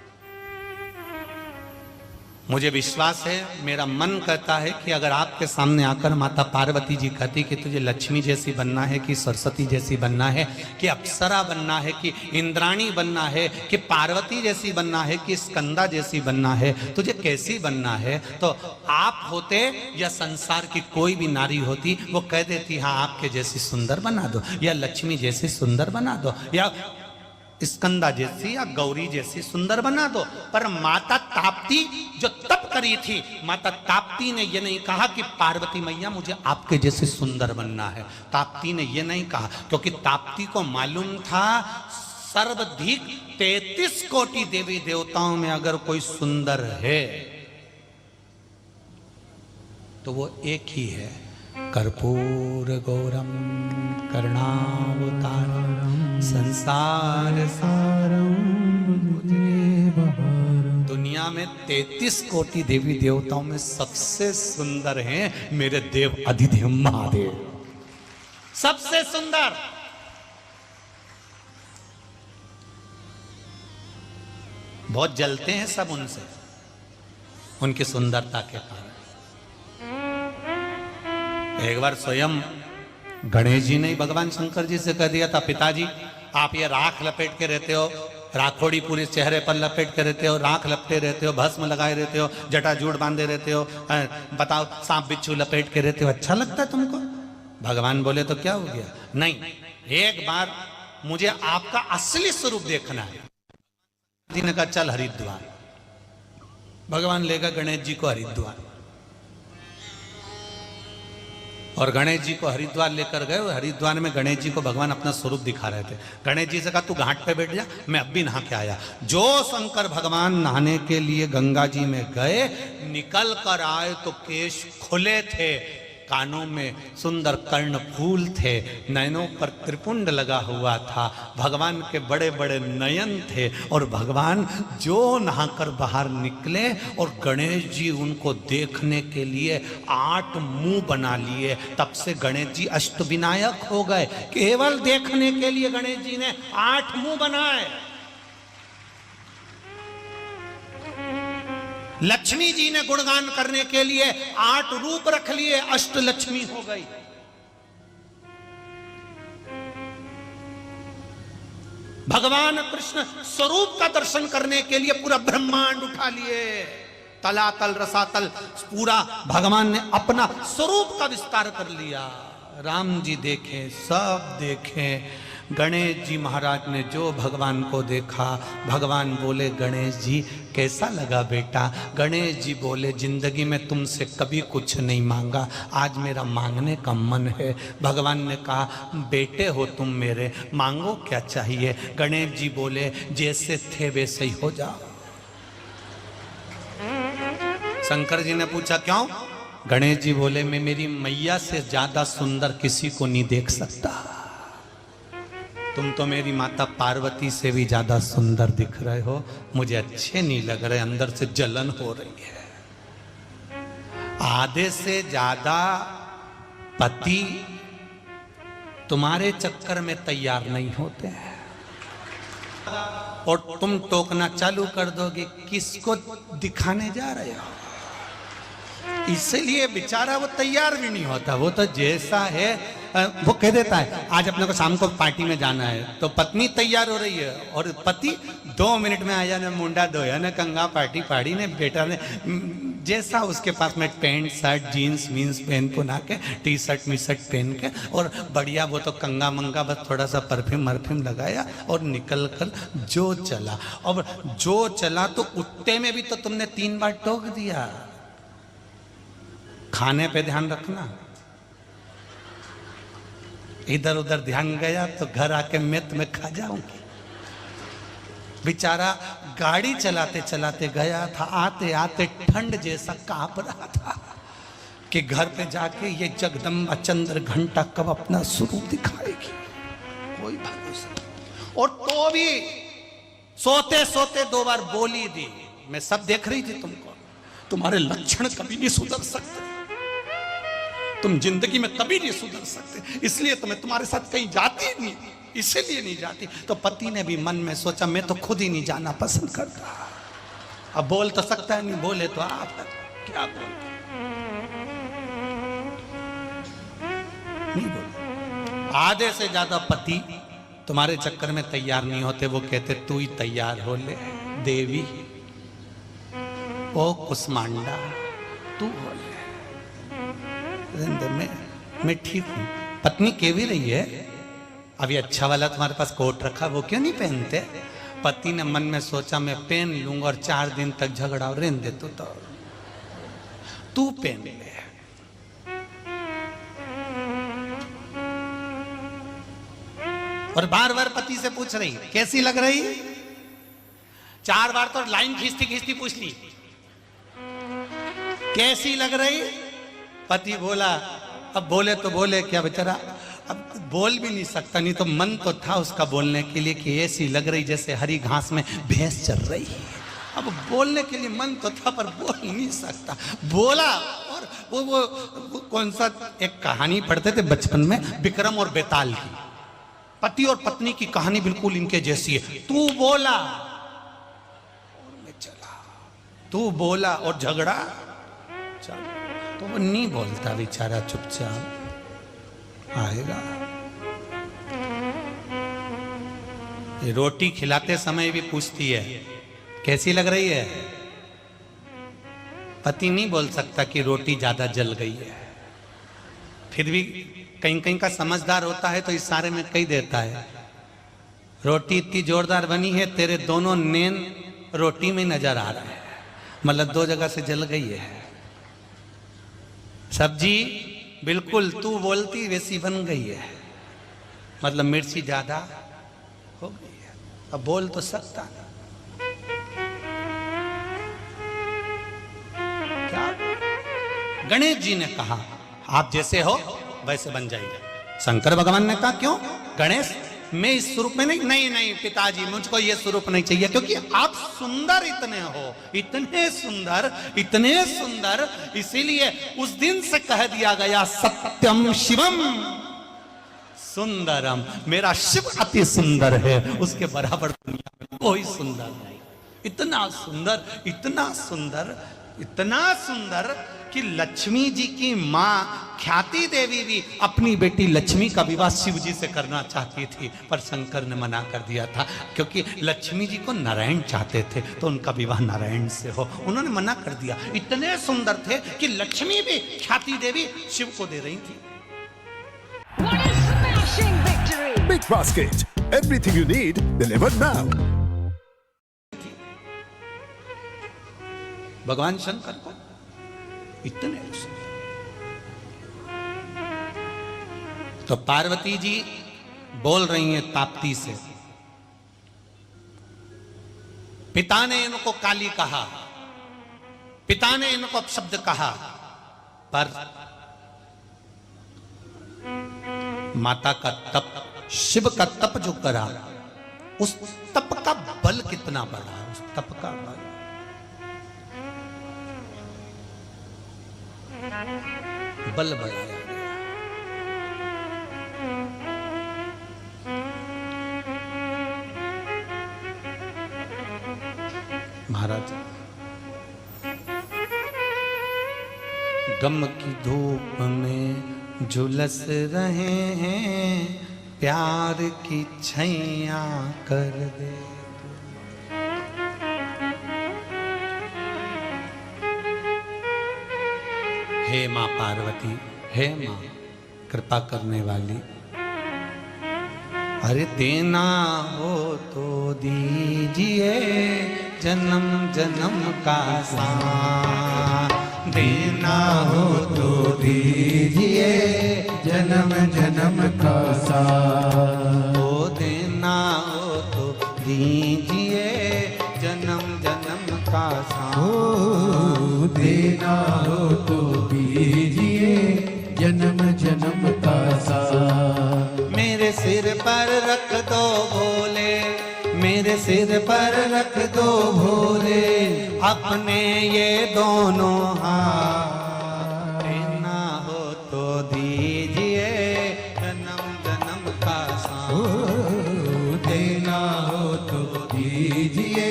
मुझे विश्वास है, मेरा मन कहता है कि अगर आपके सामने आकर माता पार्वती जी कहती कि तुझे लक्ष्मी जैसी बनना है, कि सरस्वती जैसी बनना है, कि अप्सरा बनना है, कि इंद्राणी बनना है, कि पार्वती जैसी बनना है, कि स्कंदा जैसी बनना है, तुझे कैसी बनना है, तो आप होते या संसार की कोई भी नारी होती, वो कह देती हाँ आपके जैसी सुंदर बना दो, या लक्ष्मी जैसी सुंदर बना दो, या स्कंदा जैसी या गौरी जैसी सुंदर बना दो। पर माता ताप्ती जो तप करी थी, माता ताप्ती ने यह नहीं कहा कि पार्वती मैया मुझे आपके जैसे सुंदर बनना है। ताप्ती ने यह नहीं कहा, क्योंकि ताप्ती को मालूम था सर्वाधिक 33 कोटि देवी देवताओं में अगर कोई सुंदर है तो वो एक ही है, कर्पूर गौरम करुणावतारम संसार सारम। दुनिया में 33 कोटि देवी देवताओं में सबसे सुंदर हैं मेरे देव अधिदेव महादेव, सबसे सुंदर। बहुत जलते हैं सब उनसे, उनकी सुंदरता के कारण। एक बार स्वयं गणेश जी ने भगवान शंकर जी से कह दिया था, पिताजी आप ये राख लपेट के रहते हो, राखोड़ी पूरे चेहरे पर लपेट के रहते हो, राख लपटे रहते हो, भस्म लगाए रहते हो, जटाजूट बांधे रहते हो, बताओ सांप बिच्छू लपेट के रहते हो, अच्छा लगता है तुमको? भगवान बोले तो क्या हो गया? नहीं, एक बार मुझे आपका असली स्वरूप देखना है। जी ने कहा चल हरिद्वार। भगवान लेगा गणेश जी को हरिद्वार, और गणेश जी को हरिद्वार लेकर गए। हरिद्वार में गणेश जी को भगवान अपना स्वरूप दिखा रहे थे। गणेश जी से कहा तू घाट पे बैठ जा, मैं अब भी नहा के आया। जो शंकर भगवान नहाने के लिए गंगा जी में गए, निकल कर आए तो केश खुले थे, कानों में सुंदर कर्ण फूल थे, नयनों पर त्रिपुंड लगा हुआ था, भगवान के बड़े बड़े नयन थे। और भगवान जो नहाकर बाहर निकले और गणेश जी उनको देखने के लिए 8 मुंह बना लिए। तब से गणेश जी अष्टविनायक हो गए। केवल देखने के लिए गणेश जी ने 8 मुंह बनाए। लक्ष्मी जी ने गुणगान करने के लिए 8 रूप रख लिए, अष्ट लक्ष्मी हो गई। भगवान कृष्ण स्वरूप का दर्शन करने के लिए पूरा ब्रह्मांड उठा लिए, तलातल रसातल पूरा भगवान ने अपना स्वरूप का विस्तार कर लिया। राम जी देखे, सब देखे। गणेश जी महाराज ने जो भगवान को देखा, भगवान बोले गणेश जी कैसा लगा बेटा? गणेश जी बोले जिंदगी में तुमसे कभी कुछ नहीं मांगा, आज मेरा मांगने का मन है। भगवान ने कहा बेटे हो तुम मेरे, मांगो क्या चाहिए? गणेश जी बोले जैसे थे वैसे ही हो जाओ। शंकर जी ने पूछा क्यों? गणेश जी बोले मैं मेरी मैया से ज्यादा सुंदर किसी को नहीं देख सकता, तुम तो मेरी माता पार्वती से भी ज्यादा सुंदर दिख रहे हो, मुझे अच्छे नहीं लग रहे, अंदर से जलन हो रही है। आधे से ज्यादा पति तुम्हारे चक्कर में तैयार नहीं होते हैं। और तुम टोकना चालू कर दोगे, किसको दिखाने जा रहे हो? इसलिए बेचारा वो तैयार भी नहीं होता। वो तो जैसा है वो कह देता है आज अपने को शाम को पार्टी में जाना है, तो पत्नी तैयार हो रही है और पति 2 मिनट में आ जाने मुंडा धोया ने कंगा पार्टी पाड़ी ने बेटा ने जैसा उसके पास में पैंट शर्ट जीन्स मीन्स पहन पुना के टी शर्ट मी शर्ट पहन के और बढ़िया वो तो कंगा मंगा बस थोड़ा सा परफ्यूम मरफ्यूम लगाया और निकल कर जो चला। और जो चला तो उठते में भी तो तुमने 3 बार टोक दिया। खाने पे ध्यान रखना, इधर उधर ध्यान गया तो घर आके मैं तुम्हें खा जाऊंगी। बेचारा गाड़ी चलाते चलाते गया था, आते आते ठंड जैसा कांप रहा था कि घर पे जाके ये जगदम्बा चंद्र घंटा कब अपना स्वरूप दिखाएगी, कोई भरोसा नहीं। और तो भी सोते सोते 2 बार बोली दी, मैं सब देख रही थी तुमको, तुम्हारे लक्षण कभी नहीं सुधर सकते, तुम जिंदगी में कभी नहीं सुधर सकते, इसलिए तो मैं तुम्हारे साथ कहीं जाती नहीं, इसीलिए नहीं जाती। तो पति ने भी मन में सोचा मैं तो खुद ही नहीं जाना पसंद करता। अब बोल तो सकता है, नहीं बोले तो आप क्या बोलते, नहीं बोले। आधे से ज्यादा पति तुम्हारे चक्कर में तैयार नहीं होते, वो कहते तू ही तैयार हो ले देवी, ओ कुसमांडा तू हो ले, मैं ठीक हूं। पत्नी कह भी रही है अभी अच्छा वाला तुम्हारे पास कोट रखा वो क्यों नहीं पहनते? पति ने मन में सोचा मैं पहन लूंगा और 4 दिन तक झगड़ा और रहने दे तू पहन ले। और बार बार पति से पूछ रही कैसी लग रही, 4 बार तो लाइन खींचती खींचती पूछ ली कैसी लग रही। पति बोला, अब बोले तो बोले क्या बेचारा, अब बोल भी नहीं सकता, नहीं तो मन तो था उसका बोलने के लिए कि ऐसी लग रही जैसे हरी घास में भैंस चल रही है। अब बोलने के लिए मन तो था पर बोल नहीं सकता, बोला। और वो कौन सा एक कहानी पढ़ते थे बचपन में, विक्रम और बेताल की, पति और पत्नी की कहानी बिल्कुल इनके जैसी है। तू बोला और मैं चला, तू बोला और झगड़ा चल। तो वो नहीं बोलता बेचारा, चुपचाप आएगा। ये रोटी खिलाते समय भी पूछती है कैसी लग रही है। पति नहीं बोल सकता कि रोटी ज्यादा जल गई है, फिर भी कहीं कहीं का समझदार होता है तो इशारे में कही देता है रोटी इतनी जोरदार बनी है तेरे दोनों नेन रोटी में नजर आ रहा है, मतलब 2 जगह से जल गई है। सब्जी बिल्कुल तू बोलती वैसी बन गई है, मतलब मिर्ची ज्यादा हो गई है। अब बोल तो सकता नहीं, क्या? गणेश जी ने कहा आप जैसे हो वैसे बन जाएगा। शंकर भगवान ने कहा क्यों गणेश, मैं इस स्वरूप में नहीं, नहीं नहीं पिताजी मुझको ये स्वरूप नहीं चाहिए, क्योंकि आप सुंदर इतने हो, इतने सुंदर, इसीलिए उस दिन से कह दिया गया सत्यम शिवम सुंदरम, मेरा शिव अति सुंदर है, उसके बराबर दुनिया में कोई सुंदर नहीं। इतना सुंदर, इतना सुंदर, इतना सुंदर कि लक्ष्मी जी की मां ख्याति देवी भी अपनी बेटी लक्ष्मी का विवाह शिव जी से करना चाहती थी, पर शंकर ने मना कर दिया था, क्योंकि लक्ष्मी जी को नारायण चाहते थे तो उनका विवाह नारायण से हो, उन्होंने मना कर दिया। इतने सुंदर थे कि लक्ष्मी भी ख्याति देवी शिव को दे रही थी। Big Basket, everything you need delivered now. भगवान शंकर को इतने तो पार्वती जी बोल रही हैं ताप्ती से, पिता ने इनको काली कहा, पिता ने इनको अपशब्द कहा, पर माता का तप, शिव का तप जो करा, उस तप का बल कितना बढ़ा, उस तप का बल बढ़ाया गया। महाराज गम की धूप में झुलस रहे हैं, प्यार की छैया कर दे। हे मां पार्वती, हे मां कृपा करने वाली, अरे देना हो तो दीजिए जन्म जन्म का साथ, देना हो तो दीजिए जन्म जन्म का साथ। ओ देना हो तो दीजिए जन्म जन्म का साथ, ओ देना हो तो दीजिए जन्म जन्म का साथ। मेरे सिर पर रख दो भोले, मेरे सिर पर रख दो भोले, अपने ये दोनों हाथ, देना हो तो दीजिए जन्म जन्म का साथ, देना हो तो दीजिए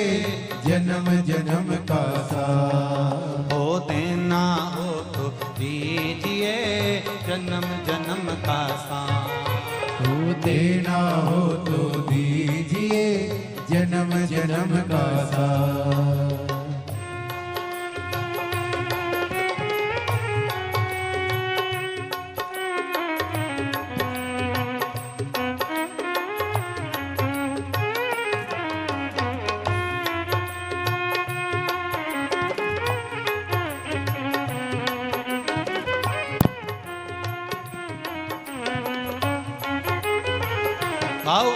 जन्म जन्म का साथ। ओ देना हो तो दीजिए जन्म जन्म का साथ, ओ देना हो तो दीजिए जन्म जन्म का साथ। भाव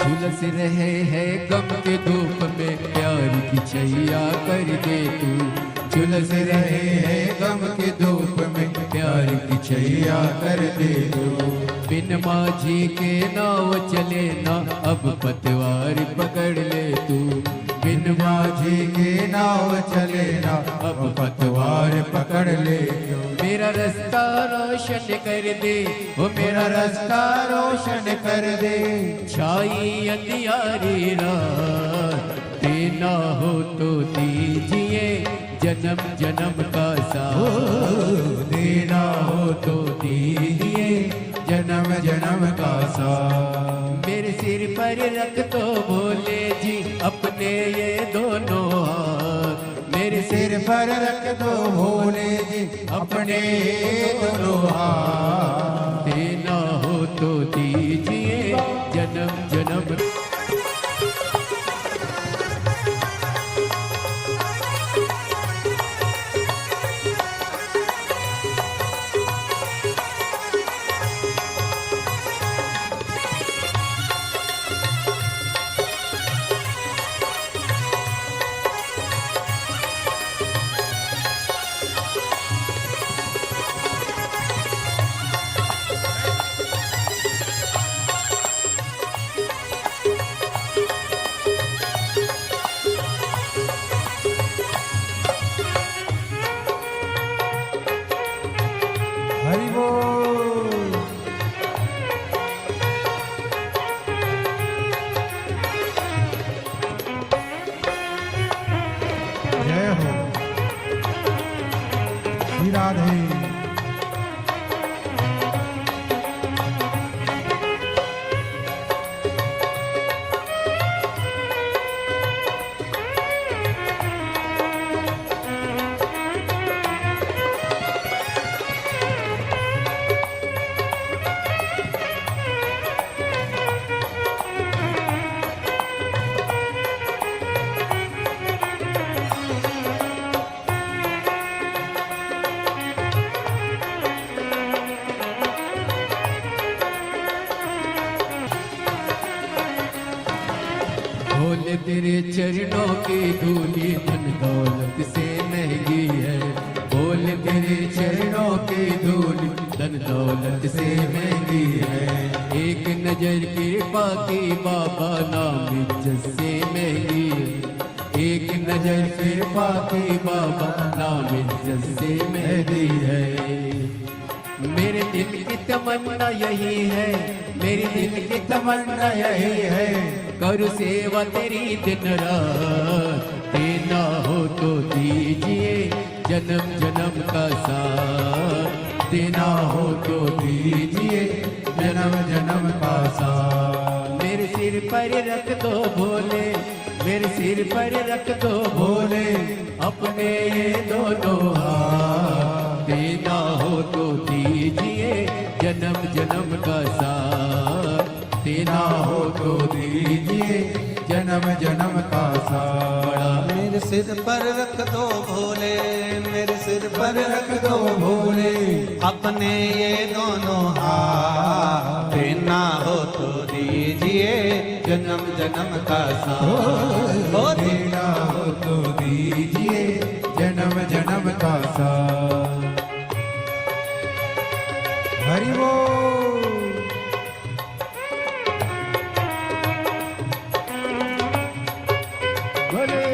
झुलस रहे हैं गम के धूप में, प्यार की छैया कर दे तू। झुलस रहे हैं गम के धूप में, प्यार की छैया कर दे तू। बिन माझी के नाव चले ना, अब पतवार पकड़ ले तू। बिन माझी के नाव चले ना, अब पतवार पकड़ ले तू। मेरा रास्ता रोशन कर दे, वो मेरा रास्ता रोशन कर दे। छाई अंधियारी रात, देना हो तो दीजिए जन्म जन्म का साथ। देना हो तो दीजिए जन्म जन्म का साथ। मेरे सिर पर रख दो भोले जी अपने ये दोनों हाथ। मेरे सिर पर रख दो भोले जी अपने ये दोनों हाथ। देना हो तो दीजिए जन्म जन्म। राधे। भोले तेरे चरणों की धूली धन दौलत से महंगी है। भोले तेरे चरणों की धूली धन दौलत से महंगी है। एक नजर कृपा की बाबा नाम इज्जत से महंगी है। एक नजर कृपा की बाबा नाम इज्जत से महंगी है। मेरे दिल की तमन्ना यही है, मेरे दिल की तमन्ना यही है, करूँ सेवा तेरी दिन रात। देना हो तो दीजिए जन्म जन्म का साथ। देना हो तो दीजिए जन्म जन्म का साथ। मेरे सिर पर रख दो भोले, मेरे सिर पर रख दो भोले, अपने ये दोनों हाथ। देना हो तो दीजिए जन्म जन्म का साथ। देना हो तो दीजिए जन्म जन्म का साथ। मेरे सिर पर रख दो भोले, मेरे सिर पर रख दो भोले, अपने ये दोनों हाथ। देना हो तो दीजिए जन्म जन्म का साथ। हो देना हो तो दीजिए जन्म जन्म का साथ। हरि बोल। भोले।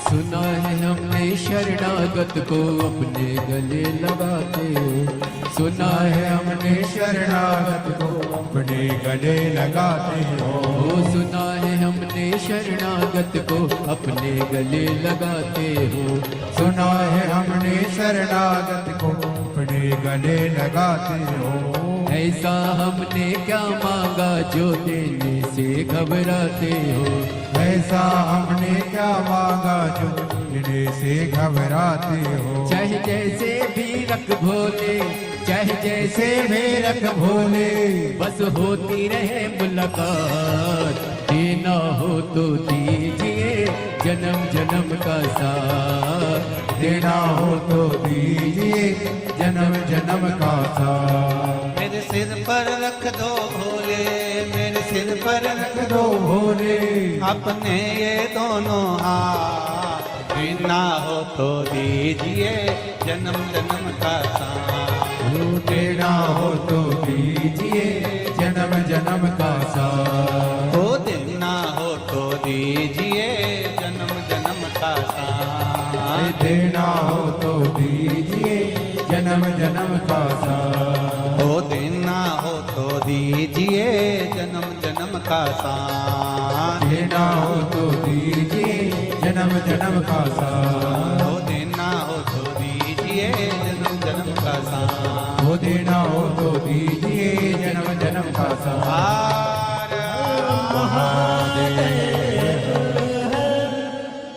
सुना है हमने शरणागत को अपने गले लगाते हो। सुना है हमने शरणागत को अपने गले लगाते हो। सुना है हमने शरणागत को अपने गले लगाते हो। सुना है हमने शरणागत को अपने गले लगाते हो। ऐसा हमने क्या मांगा जो देने से घबराते हो। ऐसा हमने क्या मांगा जो देने से घबराते हो। चाहे जैसे भी रख भोले, चाहे जैसे भी रख भोले, बस होती रहे मुलाकात। देना हो तो दीजिए जन्म जन्म का साथ। देना हो तो दीजिए जन्म जन्म का साथ। मेरे सिर पर रख दो भोले, मेरे सिर पर रख रख दो भोले, अपने ये दोनों हाथ। देना हो तो दीजिए जन्म जन्म का साथ। देना हो तो दीजिए जन्म जन्म का साथ। हो देना हो का साथ। देना हो तो दीजिए जन्म जन्म का साथ। हो देना हो तो दीजिए जन्म जन्म का साथ। हो देना हो तो दीजिए जन्म जन्म का साथ।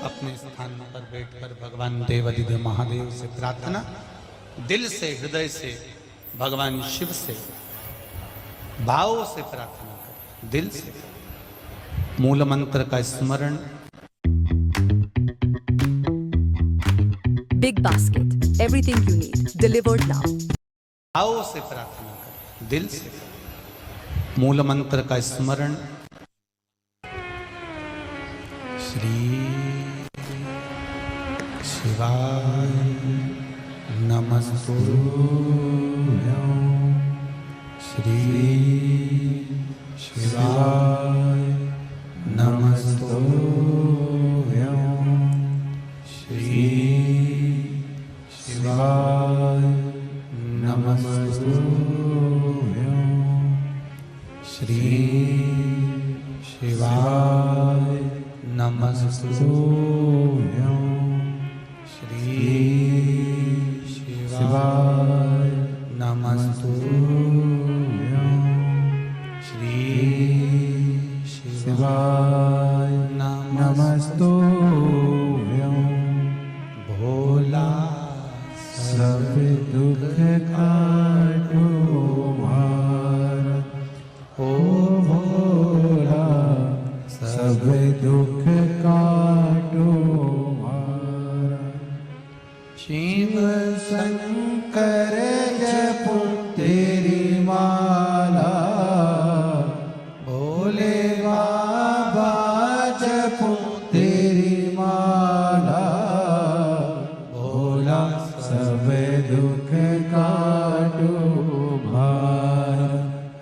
अपने स्थान पर बैठकर भगवान देवाधिदेव महादेव से प्रार्थना, दिल से हृदय से भगवान शिव से भाव से प्रार्थना करें, दिल से मूल मंत्र का स्मरण। Big Basket. Everything you need. Delivered now. भाव से प्रार्थना करें, दिल से मूल मंत्र का स्मरण। श्री शिवाय नमस्तुभ्यं। श्री शिवाय नमस्तुभ्यं। श्री शिवाय नमस्तुभ्यं। श्री शिवाय नमस्तुभ्यं। श्री शिवाय नमस्तुभ्यं। श्री शिवाय नमस्तुभ्यं। भोला सब दुख काटो मारा, ओ भोला सब दुख काटो मारा। शिव शंकर जपो तेरी माला, भोले बाबा जपो तेरी माला। भोला सब दुख काटो भार,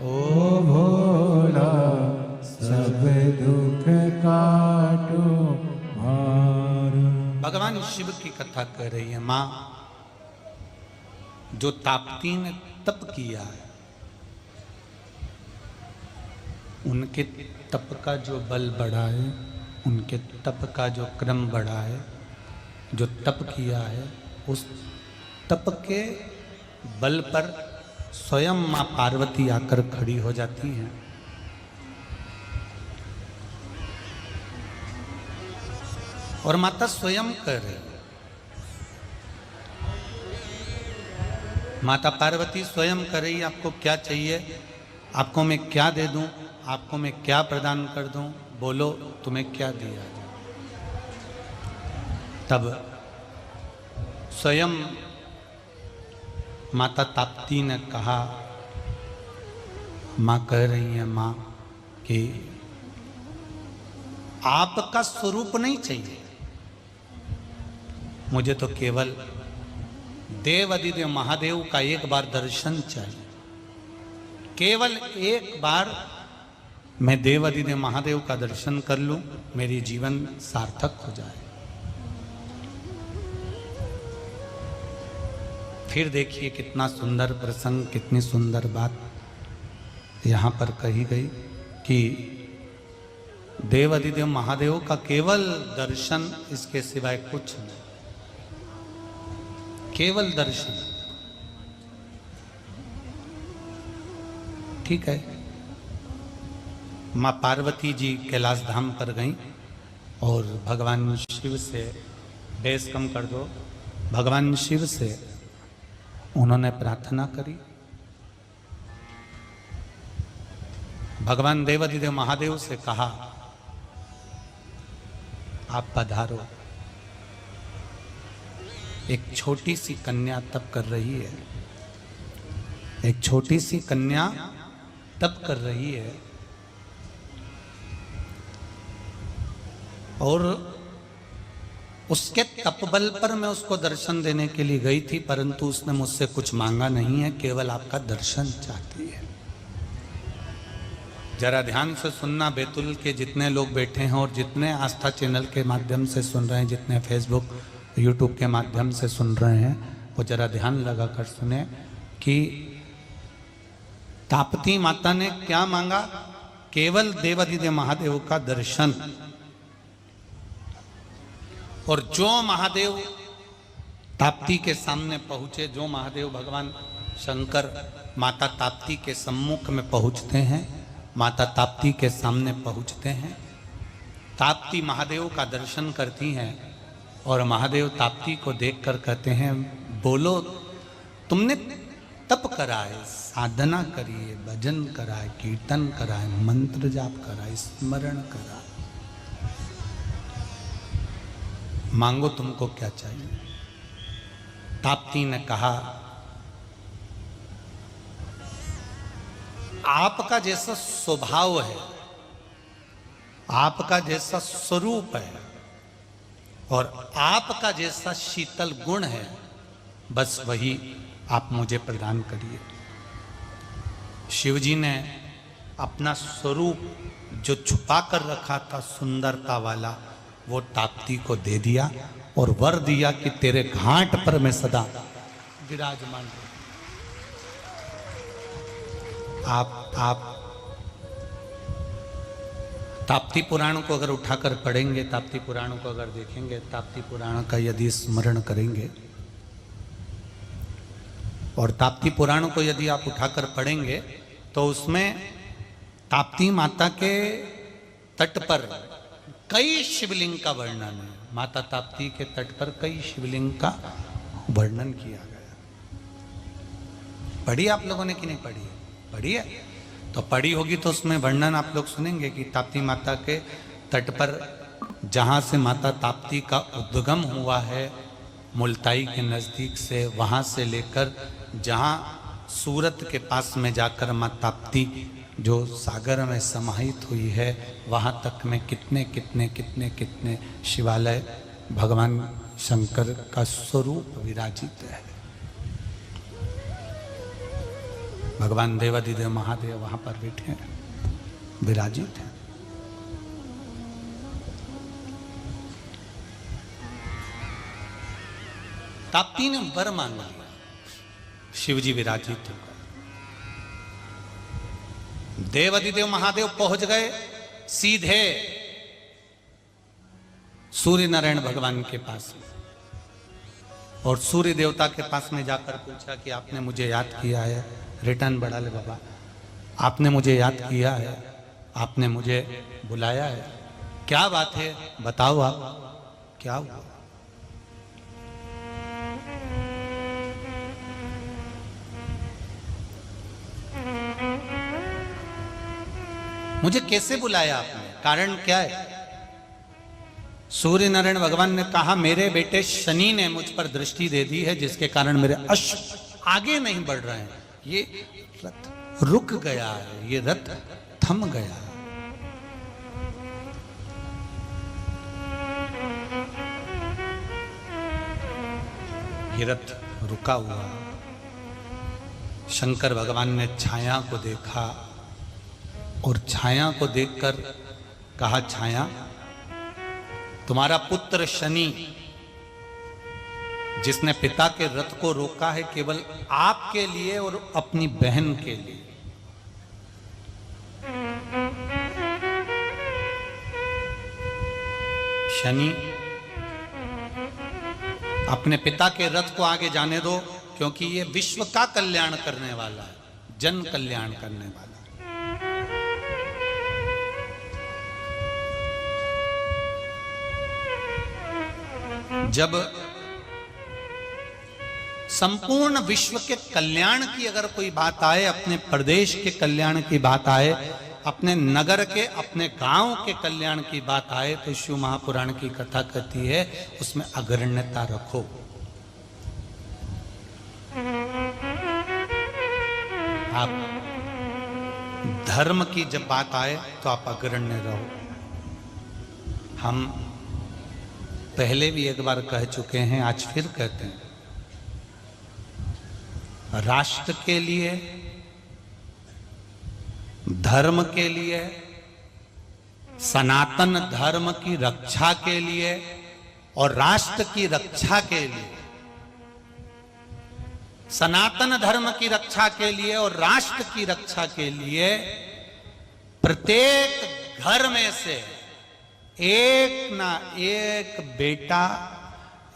ओ भोला सब दुख काटो भार। भगवान शिव की कथा कह रही है। माँ, जो ताप्ती ने तप किया है, उनके तप का जो बल बढ़ा है, उनके तप का जो क्रम बढ़ा है, जो तप किया है, उस तप के बल पर स्वयं माँ पार्वती आकर खड़ी हो जाती हैं। और माता स्वयं कर रही है। माता पार्वती स्वयं कर रही है। आपको क्या चाहिए? आपको मैं क्या दे दूं? आपको मैं क्या प्रदान कर दूं? बोलो, तुम्हें क्या दिया जाए? तब स्वयं माता ताप्ती ने कहा, माँ कह रही है माँ कि आपका स्वरूप नहीं चाहिए मुझे, तो केवल देवाधिदेव महादेव का एक बार दर्शन चाहिए। केवल एक बार मैं देवाधिदेव महादेव का दर्शन कर लूं, मेरी जीवन सार्थक हो जाए। फिर देखिए कितना सुंदर प्रसंग, कितनी सुंदर बात यहाँ पर कही गई कि देवाधिदेव महादेव का केवल दर्शन, इसके सिवाय कुछ नहीं, केवल दर्शन। ठीक है, माँ पार्वती जी कैलाश धाम पर गईं और भगवान शिव से, बेस कम कर दो, भगवान शिव से उन्होंने प्रार्थना करी। भगवान देवाधिदेव महादेव से कहा, आप पधारो। एक छोटी सी कन्या तप कर रही है, एक छोटी सी कन्या तप कर रही है, और उसके तप बल पर मैं उसको दर्शन देने के लिए गई थी, परंतु उसने मुझसे कुछ मांगा नहीं है, केवल आपका दर्शन चाहती है। जरा ध्यान से सुनना, बैतुल के जितने लोग बैठे हैं और जितने आस्था चैनल के माध्यम से सुन रहे हैं, जितने फेसबुक यूट्यूब के माध्यम से सुन रहे हैं, वो जरा ध्यान लगा कर सुने कि ताप्ती माता ने क्या मांगा। केवल देवाधिदेव महादेव का दर्शन। और जो महादेव ताप्ती के सामने पहुंचे, जो महादेव भगवान शंकर माता ताप्ती के सम्मुख में पहुंचते हैं, माता ताप्ती के सामने पहुंचते हैं, ताप्ती महादेव का दर्शन करती हैं और महादेव ताप्ती को देखकर कहते हैं, बोलो तुमने तप कराए, साधना करिए, भजन कराए, कीर्तन कराए, मंत्र जाप कराए, स्मरण कराए, मांगो तुमको क्या चाहिए। ताप्ती ने कहा, आपका जैसा स्वभाव है, आपका जैसा स्वरूप है और आपका जैसा शीतल गुण है, बस वही आप मुझे प्रदान करिए। शिवजी ने अपना स्वरूप जो छुपा कर रखा था सुंदरता वाला, वो ताप्ती को दे दिया और वर दिया कि तेरे घाट पर मैं सदा विराजमान हूं। आप ताप्ती पुराण को अगर उठाकर पढ़ेंगे, ताप्ती पुराण को अगर देखेंगे, ताप्ती पुराण का यदि स्मरण करेंगे और ताप्ती पुराण को यदि आप उठाकर पढ़ेंगे तो उसमें ताप्ती माता के तट पर कई शिवलिंग का वर्णन है। माता ताप्ती के तट पर कई शिवलिंग का वर्णन किया गया। पढ़ी आप लोगों ने कि नहीं पढ़ी? पढ़ी है तो पढ़ी होगी तो उसमें वर्णन आप लोग सुनेंगे कि ताप्ती माता के तट पर जहाँ से माता ताप्ती का उद्गम हुआ है मुल्ताई के नज़दीक से, वहाँ से लेकर जहाँ सूरत के पास में जाकर माँ ताप्ती जो सागर में समाहित हुई है, वहाँ तक में कितने कितने कितने कितने शिवालय भगवान शंकर का स्वरूप विराजित है। भगवान देवाधिदेव महादेव वहाँ पर बैठे हैं, विराजित हैं। ताप्ती ने वर मांग लिया, शिवजी विराजित हो गए। देवाधिदेव महादेव पहुंच गए सीधे सूर्य नारायण भगवान के पास और सूर्य देवता के पास में जाकर पूछा कि आपने मुझे याद किया है? रिटर्न बढ़ा ले बाबा, आपने मुझे याद किया है, आपने मुझे बुलाया है, क्या बात है बताओ, आप क्या हुआ? मुझे कैसे बुलाया आपने, कारण क्या है? सूर्य नारायण भगवान ने कहा, मेरे बेटे शनि ने मुझ पर दृष्टि दे दी है जिसके कारण मेरे अश्व आगे नहीं बढ़ रहे हैं, ये रथ रुक गया है, ये रथ थम गया है। ये रथ रुका हुआ। शंकर भगवान ने छाया को देखा और छाया को देखकर कहा, छाया तुम्हारा पुत्र शनि जिसने पिता के रथ को रोका है केवल आपके लिए और अपनी बहन के लिए। शनि अपने पिता के रथ को आगे जाने दो, क्योंकि ये विश्व का कल्याण करने वाला है, जन कल्याण करने वाला है। जब संपूर्ण विश्व के कल्याण की अगर कोई बात आए, अपने प्रदेश के कल्याण की बात आए, अपने नगर के, अपने गांव के कल्याण की बात आए, तो शिव महापुराण की कथा कहती है उसमें अग्रण्यता रखो। आप धर्म की जब बात आए तो आप अग्रण्य रहो। हम पहले भी एक बार कह चुके हैं, आज फिर कहते हैं, राष्ट्र के लिए, धर्म के लिए, सनातन धर्म की रक्षा के लिए और राष्ट्र की रक्षा के लिए, सनातन धर्म की रक्षा के लिए और राष्ट्र की रक्षा के लिए प्रत्येक घर में से एक ना एक बेटा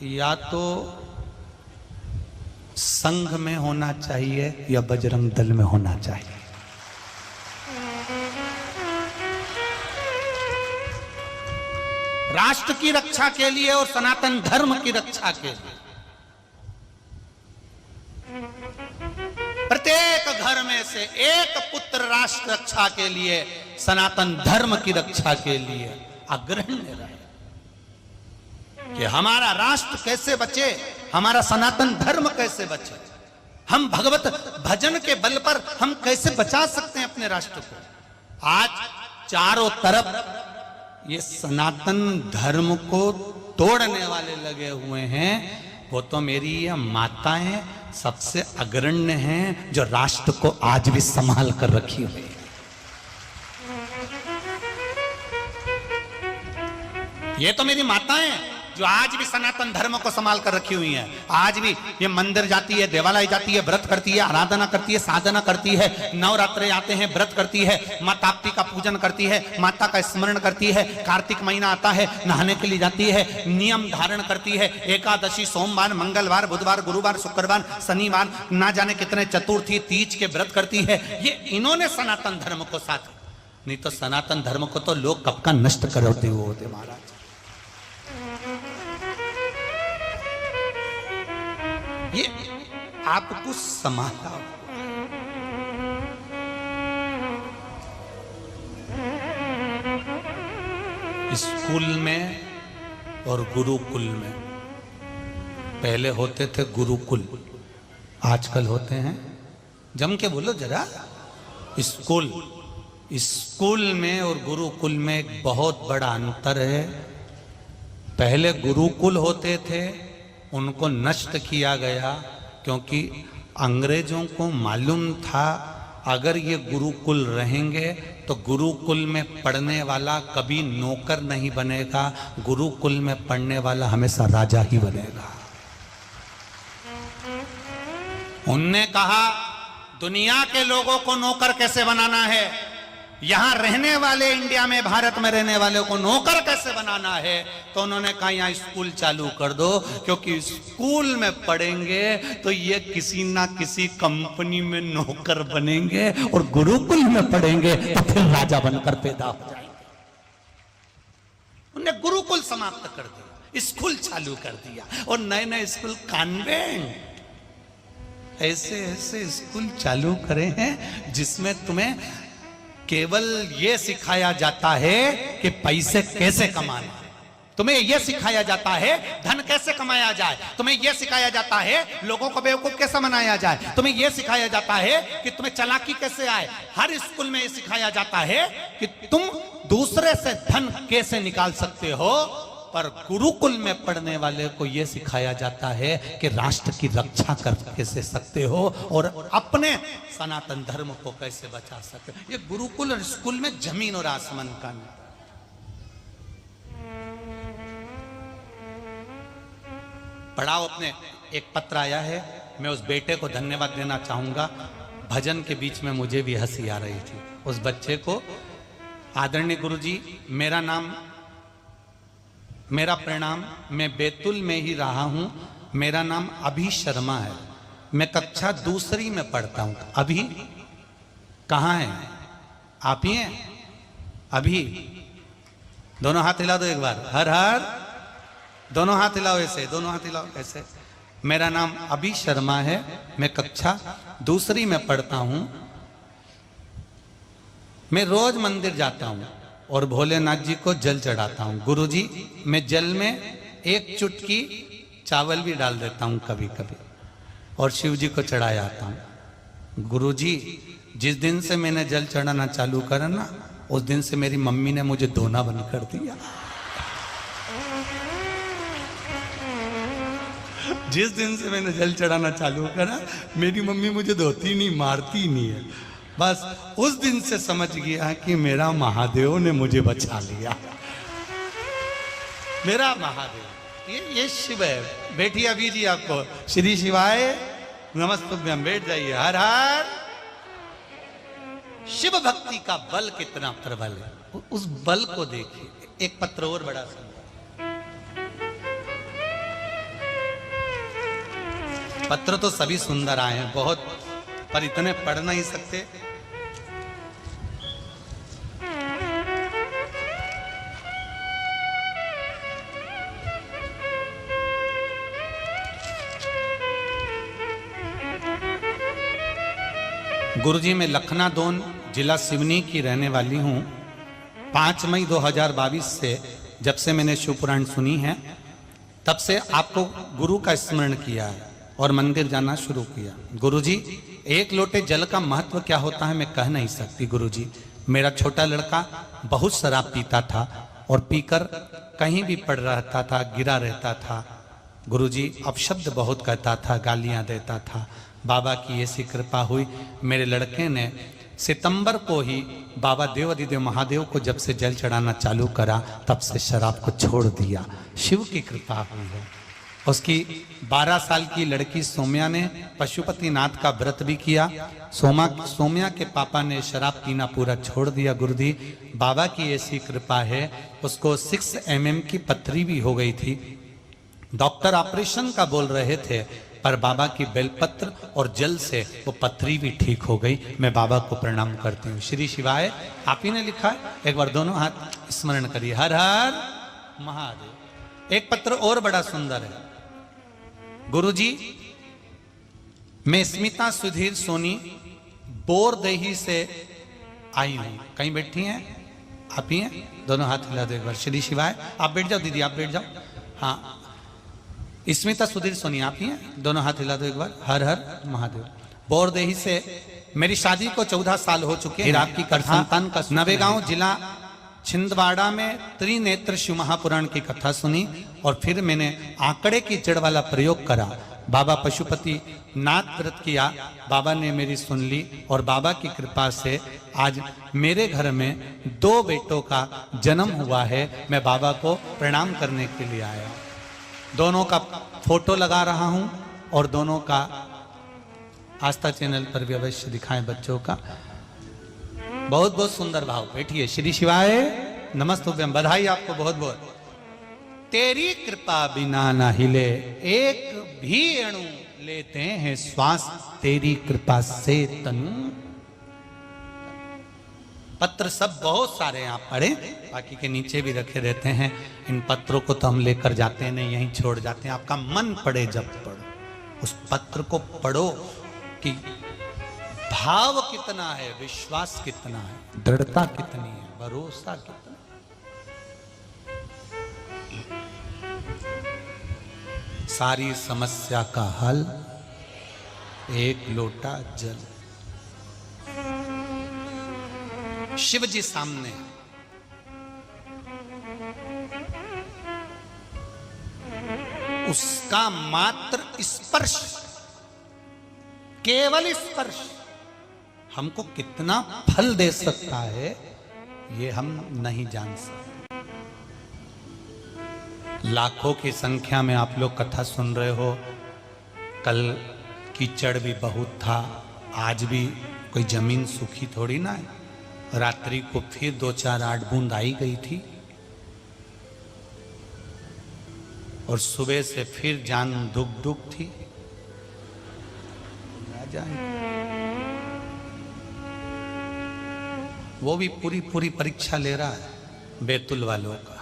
या तो संघ में होना चाहिए या बजरंग दल में होना चाहिए। राष्ट्र की रक्षा के लिए और सनातन धर्म की रक्षा के लिए प्रत्येक घर में से एक पुत्र राष्ट्र रक्षा के लिए, सनातन धर्म की रक्षा के लिए अग्रणी रहे कि हमारा राष्ट्र कैसे बचे, हमारा सनातन धर्म कैसे बचे, हम भगवत भजन के बल पर हम कैसे बचा सकते हैं अपने राष्ट्र को। आज चारों तरफ ये सनातन धर्म को तोड़ने वाले लगे हुए हैं। वो तो मेरी ये माताएं सबसे अग्रण्य हैं जो राष्ट्र को आज भी संभाल कर रखी हुई है। ये तो मेरी माताएं जो आज भी सनातन धर्म को संभाल कर रखी हुई हैं। आज भी ये मंदिर जाती है, देवालय जाती है, व्रत करती है, आराधना करती है, साधना करती है, नवरात्रे आते हैं, व्रत करती है, माँ ताप्ती का पूजन करती है, माता का स्मरण करती है, कार्तिक महीना आता है नहाने के लिए जाती है, नियम धारण करती है, एकादशी, सोमवार, मंगलवार, बुधवार, गुरुवार, शुक्रवार, शनिवार, ना जाने कितने चतुर्थी, तीज के व्रत करती है। ये इन्होंने सनातन धर्म को साथ, नहीं तो सनातन धर्म को तो लोग कब का नष्ट करते हुए होते महाराज। ये आपको समाता स्कूल में और गुरुकुल में, पहले होते थे गुरुकुल, आजकल होते हैं, जम के बोलो जरा, स्कूल। स्कूल में और गुरुकुल में एक बहुत बड़ा अंतर है। पहले गुरुकुल होते थे, उनको नष्ट किया गया क्योंकि अंग्रेजों को मालूम था अगर ये गुरुकुल रहेंगे तो गुरुकुल में पढ़ने वाला कभी नौकर नहीं बनेगा, गुरुकुल में पढ़ने वाला हमेशा राजा ही बनेगा। उनने कहा दुनिया के लोगों को नौकर कैसे बनाना है, यहां रहने वाले, इंडिया में, भारत में रहने वाले को नौकर कैसे बनाना है, तो उन्होंने कहा यहां स्कूल चालू कर दो, क्योंकि स्कूल में पढ़ेंगे तो ये किसी ना किसी कंपनी में नौकर बनेंगे और गुरुकुल में पढ़ेंगे तो फिर राजा बनकर पैदा हो जाएंगे। उन्हें गुरुकुल समाप्त कर दिया, स्कूल चालू कर दिया, और नए नए स्कूल, कॉन्वेंट, ऐसे ऐसे स्कूल चालू करे हैं जिसमें तुम्हें केवल यह सिखाया जाता है कि पैसे कैसे कमाना है, तुम्हें यह सिखाया जाता है धन कैसे कमाया जाए, तुम्हें यह सिखाया जाता है लोगों को बेवकूफ कैसे बनाया जाए, तुम्हें यह सिखाया जाता है कि तुम्हें चालाकी कैसे आए। हर स्कूल में यह सिखाया जाता है कि तुम दूसरे से धन कैसे निकाल सकते हो, पर गुरुकुल में पढ़ने वाले को यह सिखाया जाता है कि राष्ट्र की रक्षा कर कैसे सकते हो और अपने सनातन धर्म को कैसे बचा सकते हो। ये गुरुकुल और स्कूल में जमीन और आसमान का अंतर। पढ़ाओ अपने, एक पत्र आया है, मैं उस बेटे को धन्यवाद देना चाहूंगा। भजन के बीच में मुझे भी हंसी आ रही थी। उस बच्चे को, आदरणीय गुरुजी, मेरा प्रणाम, मैं बैतूल में ही रहा हूं, मेरा नाम अभी शर्मा है, मैं कक्षा दूसरी में पढ़ता हूं। अभी कहाँ है? आप ही हैं? अभी दोनों हाथ हिला दो एक बार, हर हर, दोनों हाथ हिलाओ ऐसे, दोनों हाथ हिलाओ ऐसे। मेरा नाम अभी शर्मा है, मैं कक्षा दूसरी में पढ़ता हूं, मैं रोज मंदिर जाता हूं और भोलेनाथ जी को जल चढ़ाता हूं। गुरुजी, मैं जल में एक चुटकी चावल भी डाल देता हूं कभी कभी और शिव जी को चढ़ाया आता हूं। गुरुजी, जिस दिन से मैंने जल चढ़ाना चालू करा ना, उस दिन से मेरी मम्मी ने मुझे धोना बंद कर दिया। जिस दिन से मैंने जल चढ़ाना चालू करा, मेरी मम्मी मुझे धोती नहीं, मारती नहीं है। बस उस दिन से समझ गया कि मेरा महादेव ने मुझे बचा लिया। मेरा महादेव, ये शिव है। बैठिए अभी जी, आपको श्री शिवाय नमस्तुभ्यम, बैठ जाइए। हर हर शिव भक्ति का बल कितना प्रबल है, उस बल को देखिए। एक पत्र और बड़ा सुंदर, पत्र तो सभी सुंदर आए हैं बहुत, पर इतने पढ़ नहीं सकते। गुरुजी, मैं लखनादौन जिला सिवनी की रहने वाली हूँ। 5 मई 2022 से जब से मैंने शिव पुराण सुनी है, तब से आपको गुरु का स्मरण किया है और मंदिर जाना शुरू किया। गुरुजी, एक लोटे जल का महत्व क्या होता है मैं कह नहीं सकती। गुरुजी, मेरा छोटा लड़का बहुत शराब पीता था और पीकर कहीं भी पड़ रहता था, गिरा रहता था। गुरुजी, अपशब्द बहुत कहता था, गालियां देता था। बाबा की ऐसी कृपा हुई, मेरे लड़के ने सितंबर को ही बाबा देवाधिदेव महादेव को जब से जल चढ़ाना चालू करा, तब से शराब को छोड़ दिया। शिव की कृपा हुई है। उसकी 12 साल की लड़की सोम्या ने पशुपतिनाथ का व्रत भी किया। सोम्या के पापा ने शराब पीना पूरा छोड़ दिया। गुरुजी, बाबा की ऐसी कृपा है, उसको 6 mm की पथरी भी हो गई थी। डॉक्टर ऑपरेशन का बोल रहे थे, पर बाबा की बेलपत्र और जल से वो पथरी भी ठीक हो गई। मैं बाबा को प्रणाम करती हूँ। श्री शिवाय, आप ही ने लिखा है, एक बार दोनों हाथ स्मरण करिए, हर हर महादेव। एक पत्र और बड़ा सुंदर है। गुरुजी, मैं स्मिता सुधीर सोनी बोरदेही से आई हूं। कहीं बैठी हैं? आप ही हैं? दोनों हाथ हिला दो एक बार। श्री शिवाय, आप बैठ जाओ दीदी, आप बैठ जाओ। हाँ, स्मिता सुधीर सोनी आप ही हैं? दोनों हाथ हिला दो एक बार। हर हर महादेव। बोरदेही से मेरी शादी को 14 साल हो चुके हैं। आपकी संतान का नवेगांव जिला छिंदवाड़ा में त्रिनेत्र शिव महापुराण की कथा सुनी और फिर मैंने आंकड़े की जड़ वाला प्रयोग करा। बाबा पशुपति नाथ व्रत किया, बाबा ने मेरी सुन ली और बाबा की कृपा से आज मेरे घर में 2 बेटों का जन्म हुआ है। मैं बाबा को प्रणाम करने के लिए आया। दोनों का फोटो लगा रहा हूं और दोनों का आस्था चैनल पर भी अवश्य दिखाएं बच्चों का। बहुत बहुत सुंदर भाव। बैठिए। श्री शिवाय, नमस्तुभ्यं। बधाई आपको बहुत बहुत। तेरी कृपा बिना ना हिले, एक भी अणु लेते हैं श्वास, तेरी कृपा से तनु। पत्र सब बहुत सारे आप पढ़े, बाकी के नीचे भी रखे रहते हैं। इन पत्रों को तो हम लेकर जाते नहीं, यहीं छोड़ जाते हैं। आपका मन पड़े जब पढ़ो, उस पत्र को पढ़ो कि भाव कितना है, विश्वास कितना है, दृढ़ता कितनी है, भरोसा कितना। सारी समस्या का हल एक लोटा जल। शिव जी सामने, उसका मात्र स्पर्श, केवल स्पर्श हमको कितना फल दे सकता है ये हम नहीं जान सकते। लाखों की संख्या में आप लोग कथा सुन रहे हो। कल कीचड़ भी बहुत था, आज भी कोई जमीन सूखी थोड़ी ना है। रात्रि को फिर 2-4-8 बूंद आई गई थी और सुबह से फिर जान दुख दुख थी। वो भी पूरी परीक्षा ले रहा है बैतुल वालों का,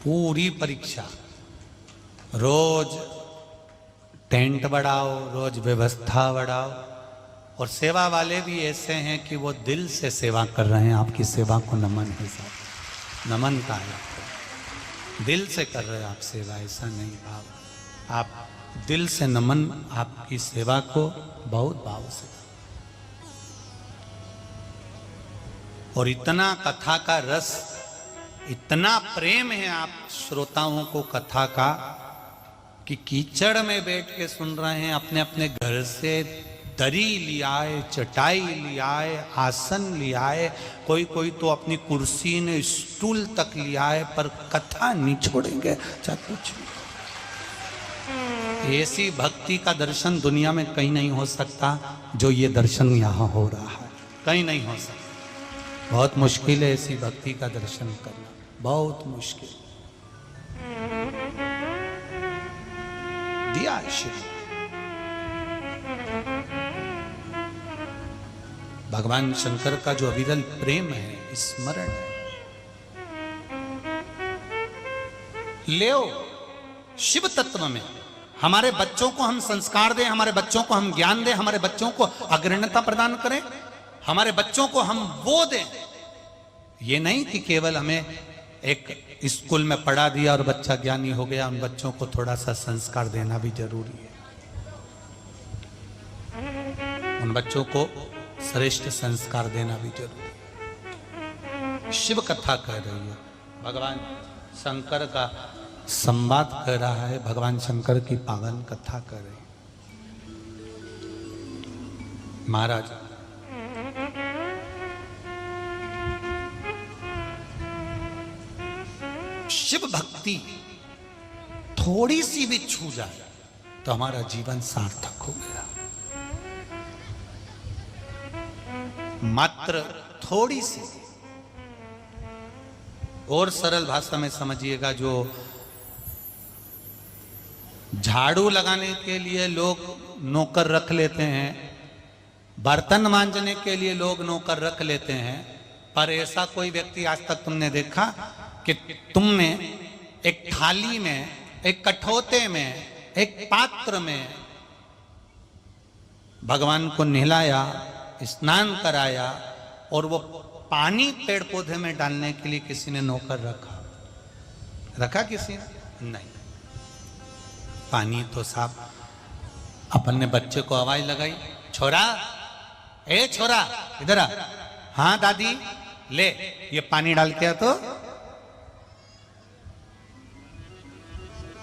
पूरी परीक्षा। रोज टेंट बढ़ाओ, रोज व्यवस्था बढ़ाओ। और सेवा वाले भी ऐसे हैं कि वो दिल से सेवा कर रहे हैं। आपकी सेवा को नमन है साहब, नमन का है। दिल से कर रहे हैं आप सेवा, ऐसा नहीं भाव। आप दिल से नमन आपकी सेवा को बहुत भाव से। और इतना कथा का रस, इतना प्रेम है आप श्रोताओं को कथा का कि कीचड़ में बैठ के सुन रहे हैं। अपने अपने घर से दरी लियाए, चटाई लियाए, आसन लियाए, कोई तो अपनी कुर्सी ने स्टूल तक लियाए, पर कथा नहीं छोड़ेंगे। चाहे कुछ ऐसी भक्ति का दर्शन दुनिया में कहीं नहीं हो सकता जो ये दर्शन यहाँ हो रहा है। कहीं नहीं हो सकता। बहुत मुश्किल है ऐसी भक्ति का दर्शन करना, बहुत मुश्किल। दिया शिव, भगवान शंकर का जो अविरल प्रेम है, स्मरण है। ले शिव तत्व में हमारे बच्चों को हम संस्कार दें, हमारे बच्चों को हम ज्ञान दें, हमारे बच्चों को अग्रण्यता प्रदान करें, हमारे बच्चों को हम वो दें। ये नहीं कि केवल हमें एक स्कूल में पढ़ा दिया और बच्चा ज्ञानी हो गया, उन बच्चों को थोड़ा सा संस्कार देना भी जरूरी है। उन बच्चों को श्रेष्ठ संस्कार देना भी जरूरी है। शिव कथा कह रही है, भगवान शंकर का संवाद कर रहा है, भगवान शंकर की पावन कथा कर रही है। महाराज शिव भक्ति थोड़ी सी भी छू जाए तो हमारा जीवन सार्थक हो गया। मात्र थोड़ी सी, और सरल भाषा में समझिएगा, जो झाड़ू लगाने के लिए लोग नौकर रख लेते हैं, बर्तन मांजने के लिए लोग नौकर रख लेते हैं, पर ऐसा कोई व्यक्ति आज तक तुमने देखा कि तुमने एक थाली में, एक कठौते में, एक पात्र में भगवान को नहलाया, स्नान कराया और वो पानी पेड़ पौधे में डालने के लिए किसी ने नौकर रखा किसी ने? नहीं। पानी तो साफ, अपन ने बच्चे को आवाज लगाई, छोरा, ए छोरा इधर आ। हाँ दादी, ले ये पानी डाल के आ। तो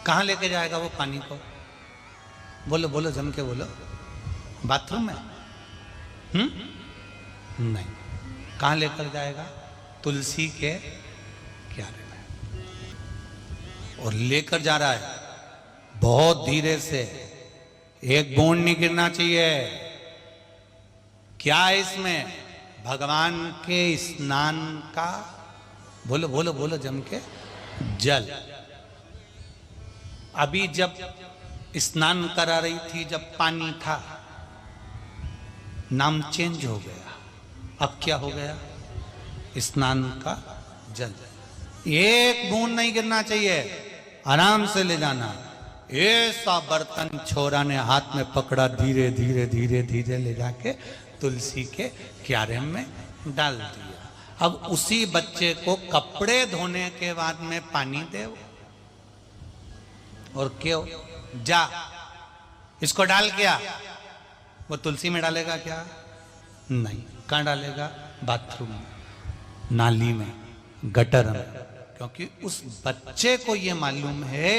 कहां लेके जाएगा वो पानी को? बोलो बोलो, जम के बोलो। बाथरूम में? नहीं। कहां लेकर जाएगा? तुलसी के क्यारे में। और लेकर जा रहा है बहुत धीरे से, एक बूंद नहीं गिरना चाहिए। क्या है इसमें? भगवान के स्नान का, बोलो बोलो बोलो जम के, जल। अभी जब स्नान करा रही थी, जब पानी था, नाम चेंज हो गया। अब क्या हो गया? स्नान का जल। एक बूंद नहीं गिरना चाहिए, आराम से ले जाना। ऐसा बर्तन छोरा ने हाथ में पकड़ा, धीरे धीरे धीरे धीरे ले जाके तुलसी के क्यारे में डाल दिया। अब उसी बच्चे को कपड़े धोने के बाद में पानी दे, और क्यों जा इसको डाल क्या? वो तुलसी में डालेगा क्या? नहीं। कहाँ डालेगा? बाथरूम में, नाली में, गटर में। क्योंकि उस बच्चे को ये मालूम है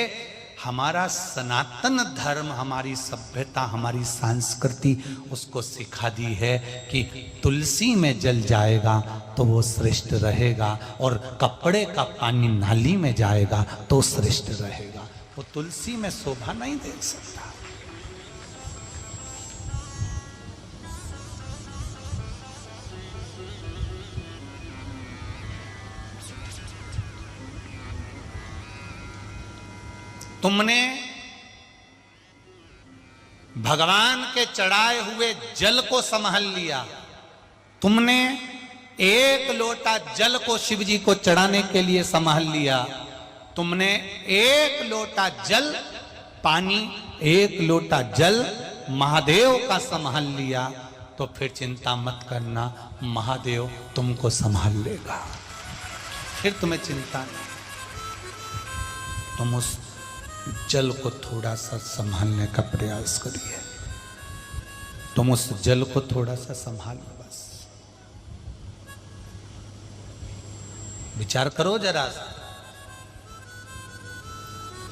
हमारा सनातन धर्म, हमारी सभ्यता, हमारी संस्कृति उसको सिखा दी है कि तुलसी में जल जाएगा तो वो श्रेष्ठ रहेगा, और कपड़े का पानी नाली में जाएगा तो श्रेष्ठ रहेगा। वो तुलसी में शोभा नहीं देख सकता। तुमने भगवान के चढ़ाए हुए जल को संभाल लिया, तुमने एक लोटा जल को शिव जी को चढ़ाने के लिए संभाल लिया, तुमने एक लोटा जल पानी, एक लोटा जल महादेव का संभाल लिया, तो फिर चिंता मत करना, महादेव तुमको संभाल लेगा। फिर तुम्हें चिंता नहीं। तुम उस जल को थोड़ा सा संभालने का प्रयास करिए। तुम उस जल को थोड़ा सा संभालो, बस विचार करो जरा सा।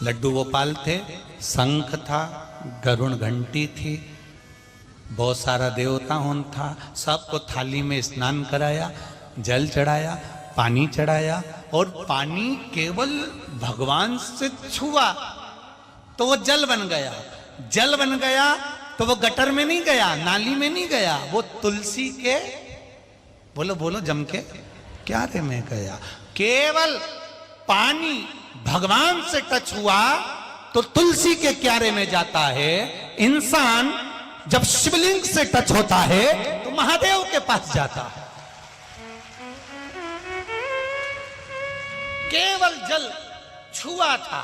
लड्डू गोपाल थे, शंख था, गरुण घंटी थी, बहुत सारा देवताओं था, सबको थाली में स्नान कराया, जल चढ़ाया, पानी चढ़ाया, और पानी केवल भगवान से छुआ तो वो जल बन गया। जल बन गया तो वो गटर में नहीं गया, नाली में नहीं गया, वो तुलसी के बोलो बोलो जम के, क्यारे में गया। केवल पानी भगवान से टच हुआ तो तुलसी के क्यारे में जाता है। इंसान जब शिवलिंग से टच होता है तो महादेव के पास जाता है। केवल जल छुआ था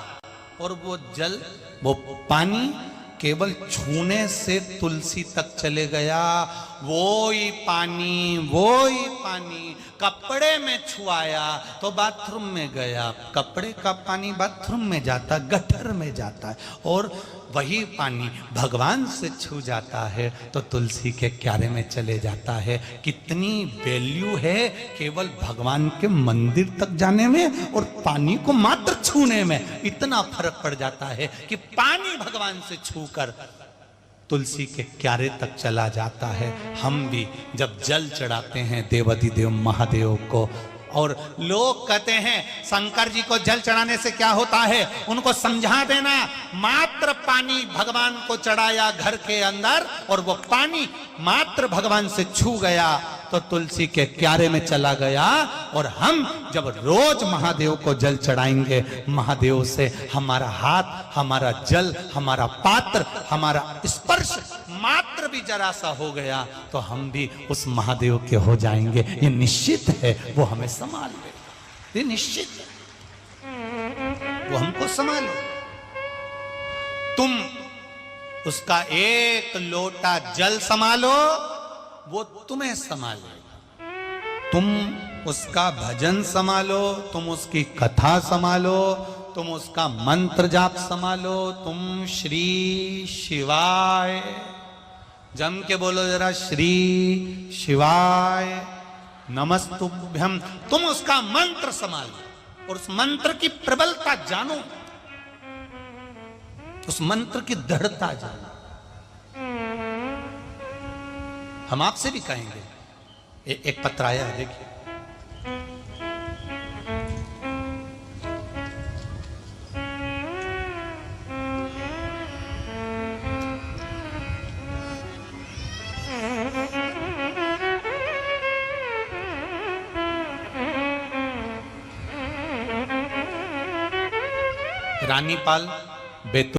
और वो जल, वो पानी केवल छूने से तुलसी तक चले गया। वो ही पानी कपड़े में छुआया तो बाथरूम में गया। कपड़े का पानी बाथरूम में जाता, गटर में जाता है, और वही पानी भगवान से छू जाता है तो तुलसी के क्यारे में चले जाता है। कितनी वैल्यू है केवल भगवान के मंदिर तक जाने में और पानी को मात्र छूने में। इतना फर्क पड़ जाता है कि पानी भगवान से छूकर तुलसी के क्यारे तक चला जाता है। हम भी जब जल चढ़ाते हैं देवाधिदेव महादेव को, और लोग कहते हैं शंकर जी को जल चढ़ाने से क्या होता है, उनको समझा देना। मात्र पानी भगवान को चढ़ाया घर के अंदर और वो पानी मात्र भगवान से छू गया तो तुलसी के क्यारे में चला गया। और हम जब रोज महादेव को जल चढ़ाएंगे, महादेव से हमारा हाथ, हमारा जल, हमारा पात्र, हमारा स्पर्श मात्र भी जरा सा हो गया तो हम भी उस महादेव के हो जाएंगे। ये निश्चित है, वो हमें संभाल ले, ये निश्चित है, वो हमको संभालो। तुम उसका एक लोटा जल संभालो, वो तुम्हें संभालेगा। तुम उसका भजन संभालो, तुम उसकी कथा संभालो, तुम उसका मंत्र जाप संभालो। तुम श्री शिवाय जम के बोलो जरा, श्री शिवाय नमस्तुभ्यम। तुम उसका मंत्र संभालो और उस मंत्र की प्रबलता जानो, उस मंत्र की दृढ़ता जानो। हम आपसे भी कहेंगे। एक पत्र आया है, देखिए। रानीपाल बैतूल